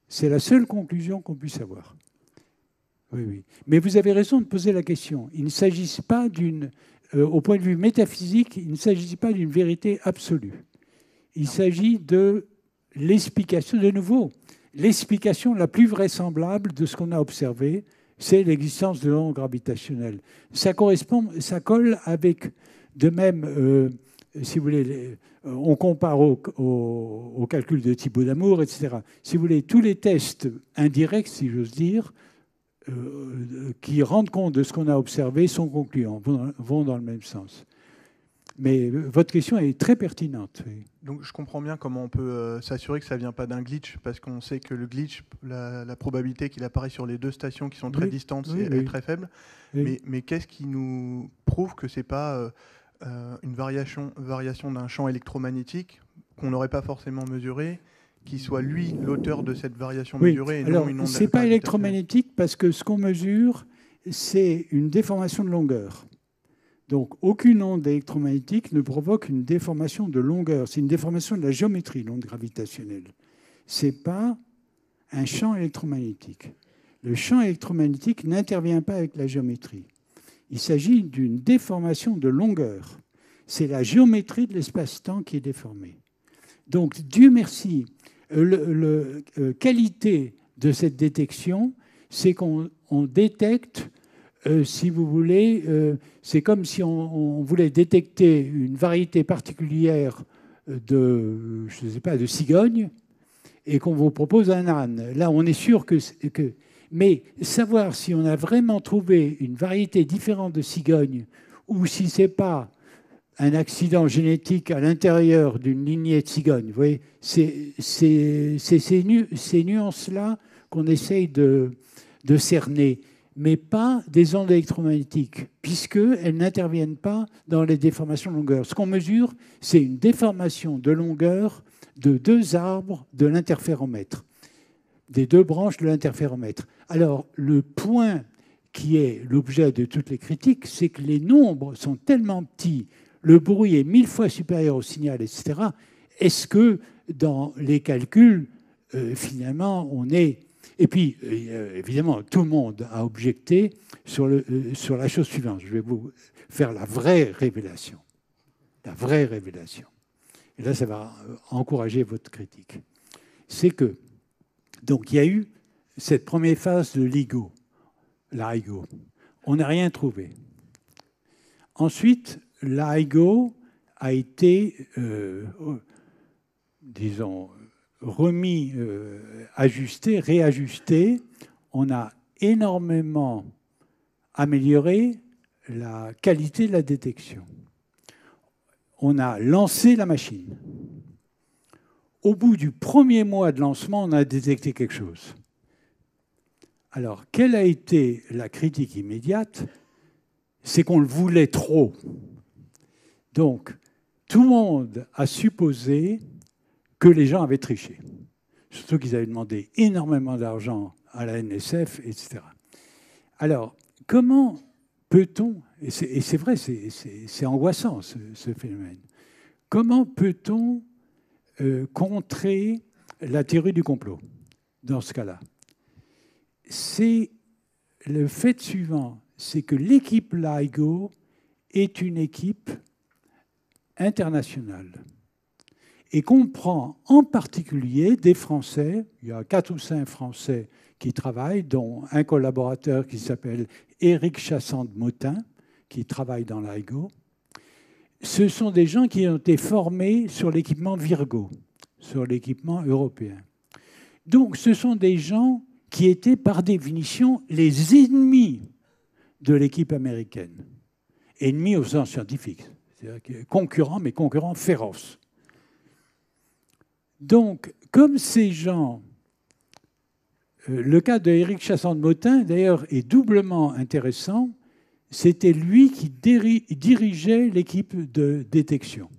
C'est la seule conclusion qu'on puisse avoir. Oui, oui. Mais vous avez raison de poser la question. Il ne s'agit pas au point de vue métaphysique, il ne s'agit pas d'une vérité absolue. Il s'agit de l'explication, de nouveau, l'explication la plus vraisemblable de ce qu'on a observé, c'est l'existence de ondes gravitationnelles. Ça colle avec, de même, si vous voulez, on compare au calcul de Thibaut d'Amour, etc. Si vous voulez, tous les tests indirects, si j'ose dire, qui rendent compte de ce qu'on a observé sont concluants, vont dans le même sens. Mais votre question est très pertinente. Oui. Donc je comprends bien comment on peut s'assurer que ça ne vient pas d'un glitch, parce qu'on sait que le glitch, la probabilité qu'il apparaisse sur les deux stations qui sont très distantes est très faible. Oui. Mais qu'est-ce qui nous prouve que ce n'est pas une variation d'un champ électromagnétique qu'on n'aurait pas forcément mesuré, qui soit lui l'auteur de cette variation mesurée et non une onde? Ce n'est pas électromagnétique parce que ce qu'on mesure, c'est une déformation de longueur. Donc, aucune onde électromagnétique ne provoque une déformation de longueur. C'est une déformation de la géométrie, l'onde gravitationnelle. Ce n'est pas un champ électromagnétique. Le champ électromagnétique n'intervient pas avec la géométrie. Il s'agit d'une déformation de longueur. C'est la géométrie de l'espace-temps qui est déformée. Donc, Dieu merci, la qualité de cette détection, c'est qu'on détecte... si vous voulez, c'est comme si on voulait détecter une variété particulière de, je ne sais pas, de cigogne, et qu'on vous propose un âne. Là, on est sûr que... Mais savoir si on a vraiment trouvé une variété différente de cigogne, ou si ce n'est pas un accident génétique à l'intérieur d'une lignée de cigognes, vous voyez, c'est ces nuances-là qu'on essaye de cerner, mais pas des ondes électromagnétiques, puisqu'elles n'interviennent pas dans les déformations de longueur. Ce qu'on mesure, c'est une déformation de longueur de deux arbres de l'interféromètre, des deux branches de l'interféromètre. Alors, le point qui est l'objet de toutes les critiques, c'est que les nombres sont tellement petits, le bruit est 1000 fois supérieur au signal, etc., est-ce que dans les calculs, finalement, on est... Et puis, évidemment, tout le monde a objecté sur la chose suivante. Je vais vous faire la vraie révélation. La vraie révélation. Et là, ça va encourager votre critique. C'est que, donc, il y a eu cette première phase de LIGO, l'IGO. On n'a rien trouvé. Ensuite, l'IGO a été, disons, remis, ajusté, réajusté. On a énormément amélioré la qualité de la détection. On a lancé la machine. Au bout du premier mois de lancement, on a détecté quelque chose. Alors, quelle a été la critique immédiate? C'est qu'on le voulait trop. Donc, tout le monde a supposé que les gens avaient triché. Surtout qu'ils avaient demandé énormément d'argent à la NSF, etc. Alors, comment peut-on, et c'est vrai, c'est angoissant ce phénomène, comment peut-on contrer la théorie du complot dans ce cas-là? C'est le fait suivant, c'est que l'équipe LIGO est une équipe internationale et comprend en particulier des Français. Il y a 4 ou 5 Français qui travaillent, dont un collaborateur qui s'appelle Éric Chassand-Motin, qui travaille dans LIGO. Ce sont des gens qui ont été formés sur l'équipement Virgo, sur l'équipement européen. Donc, ce sont des gens qui étaient, par définition, les ennemis de l'équipe américaine. Ennemis au sens scientifique, c'est-à-dire concurrents, mais concurrents féroces. Donc, comme ces gens, le cas de Éric Chassand-Motin, d'ailleurs, est doublement intéressant. C'était lui qui dirigeait l'équipe de détection.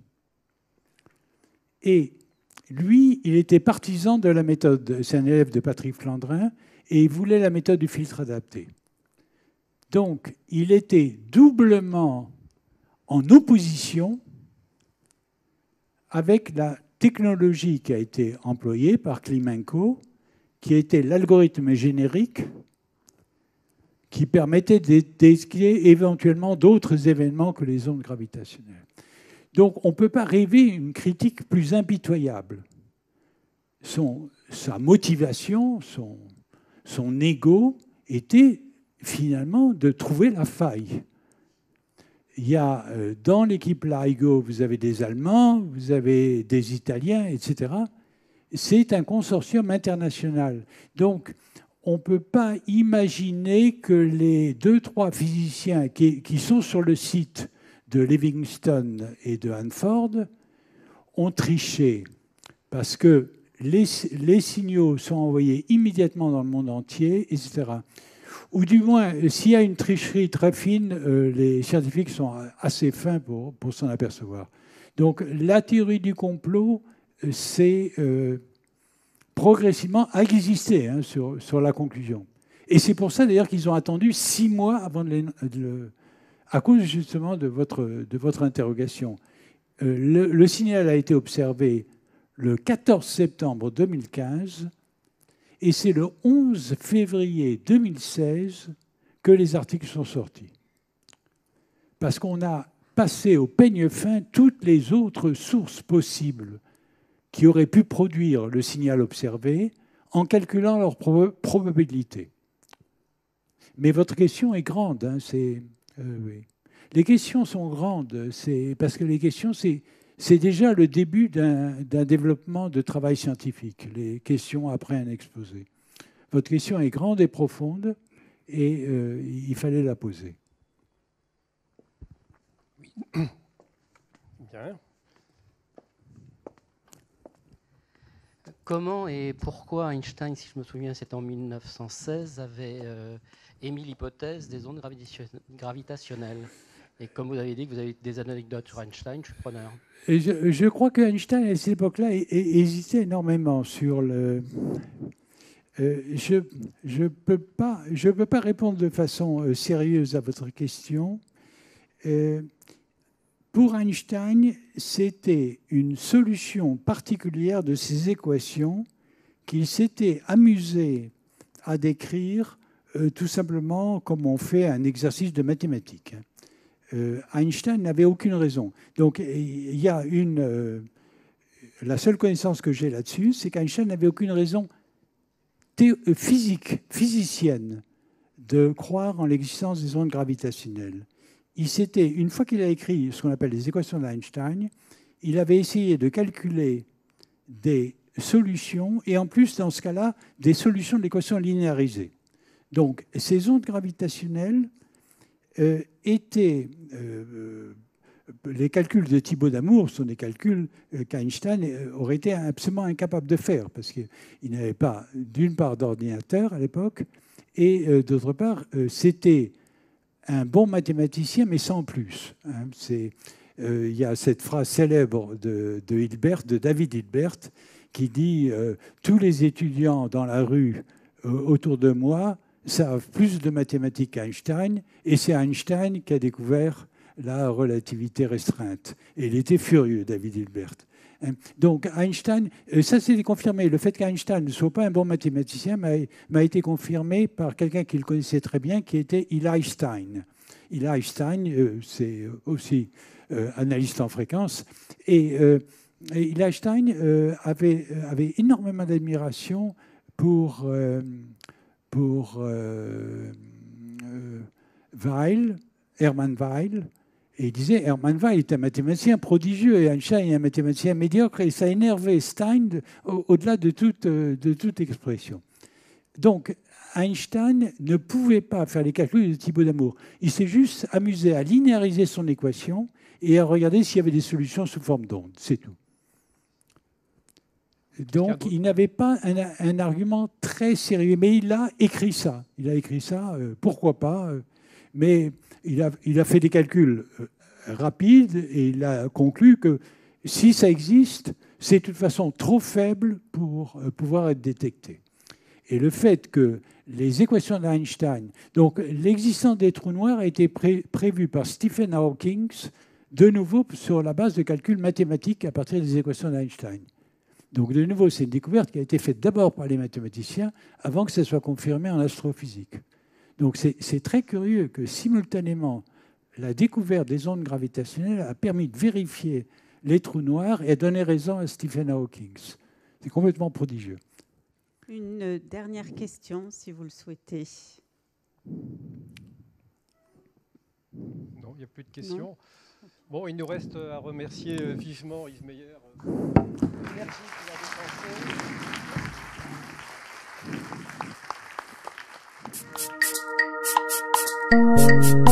Et lui, il était partisan de la méthode, c'est un élève de Patrick Flandrin, et il voulait la méthode du filtre adapté. Donc, il était doublement en opposition avec la technologie qui a été employée par Klimenko, qui était l'algorithme générique qui permettait d'expliquer éventuellement d'autres événements que les ondes gravitationnelles. Donc, on ne peut pas rêver une critique plus impitoyable. Sa motivation, son ego était finalement de trouver la faille. Il y a dans l'équipe LIGO, vous avez des Allemands, vous avez des Italiens, etc. C'est un consortium international. Donc, on ne peut pas imaginer que les 2-3 physiciens qui sont sur le site de Livingston et de Hanford ont triché parce que les signaux sont envoyés immédiatement dans le monde entier, etc. Ou du moins, s'il y a une tricherie très fine, les scientifiques sont assez fins pour s'en apercevoir. Donc la théorie du complot, c'est progressivement a existé sur la conclusion. Et c'est pour ça d'ailleurs qu'ils ont attendu 6 mois avant à cause justement de votre interrogation. Le signal a été observé le 14 septembre 2015 et c'est le 11 février 2016 que les articles sont sortis. Parce qu'on a passé au peigne fin toutes les autres sources possibles qui auraient pu produire le signal observé en calculant leur probabilité. Mais votre question est grande. Oui. Les questions sont grandes, parce que les questions, c'est déjà le début d'un développement de travail scientifique, les questions après un exposé. Votre question est grande et profonde, et il fallait la poser. Oui. Bien. Comment et pourquoi Einstein, si je me souviens, c'est en 1916, avait émis l'hypothèse des ondes gravitationnelles? Et comme vous avez dit que vous avez des anecdotes sur Einstein, je suis preneur. Et je crois qu'Einstein, à cette époque-là, hésitait énormément sur le... je peux pas répondre de façon sérieuse à votre question. Pour Einstein, c'était une solution particulière de ces équations qu'il s'était amusé à décrire tout simplement comme on fait un exercice de mathématiques. Einstein n'avait aucune raison. Donc il y a la seule connaissance que j'ai là-dessus, c'est qu'Einstein n'avait aucune raison physicienne de croire en l'existence des ondes gravitationnelles. Une fois qu'il a écrit ce qu'on appelle les équations d'Einstein, il avait essayé de calculer des solutions, et en plus, dans ce cas-là, des solutions de l'équation linéarisée. Donc, ces ondes gravitationnelles étaient... les calculs de Thibaut d'Amour sont des calculs qu'Einstein aurait été absolument incapable de faire, parce qu'il n'avait pas, d'une part, d'ordinateur à l'époque, et d'autre part, c'était un bon mathématicien, mais sans plus. Il y a cette phrase célèbre de David Hilbert, qui dit « Tous les étudiants dans la rue autour de moi savent plus de mathématiques qu'Einstein, et c'est Einstein qui a découvert la relativité restreinte. » Et il était furieux, David Hilbert. Donc Einstein, ça s'est confirmé. Le fait qu'Einstein ne soit pas un bon mathématicien m'a été confirmé par quelqu'un qu'il connaissait très bien, qui était Eli Stein. Eli Stein, c'est aussi analyste en fréquence. Et Eli Stein avait énormément d'admiration pour Weil, Hermann Weil. Et il disait, Hermann Weil est un mathématicien prodigieux et Einstein est un mathématicien médiocre, et ça énervait Stein au-delà de toute expression. Donc, Einstein ne pouvait pas faire les calculs de Thibaut d'Amour. Il s'est juste amusé à linéariser son équation et à regarder s'il y avait des solutions sous forme d'onde. C'est tout. Donc, il n'avait pas un argument très sérieux. Mais il a écrit ça. Pourquoi pas. Mais il a fait des calculs rapides et il a conclu que si ça existe, c'est de toute façon trop faible pour pouvoir être détecté. Et le fait que les équations d'Einstein, donc l'existence des trous noirs a été prévue par Stephen Hawking, de nouveau sur la base de calculs mathématiques à partir des équations d'Einstein. Donc de nouveau, c'est une découverte qui a été faite d'abord par les mathématiciens avant que ça soit confirmé en astrophysique. Donc c'est très curieux que simultanément, la découverte des ondes gravitationnelles a permis de vérifier les trous noirs et a donné raison à Stephen Hawking. C'est complètement prodigieux. Une dernière question, si vous le souhaitez. Non, il n'y a plus de questions. Non. Bon, il nous reste à remercier vivement Yves Meyer. Merci pour la défense.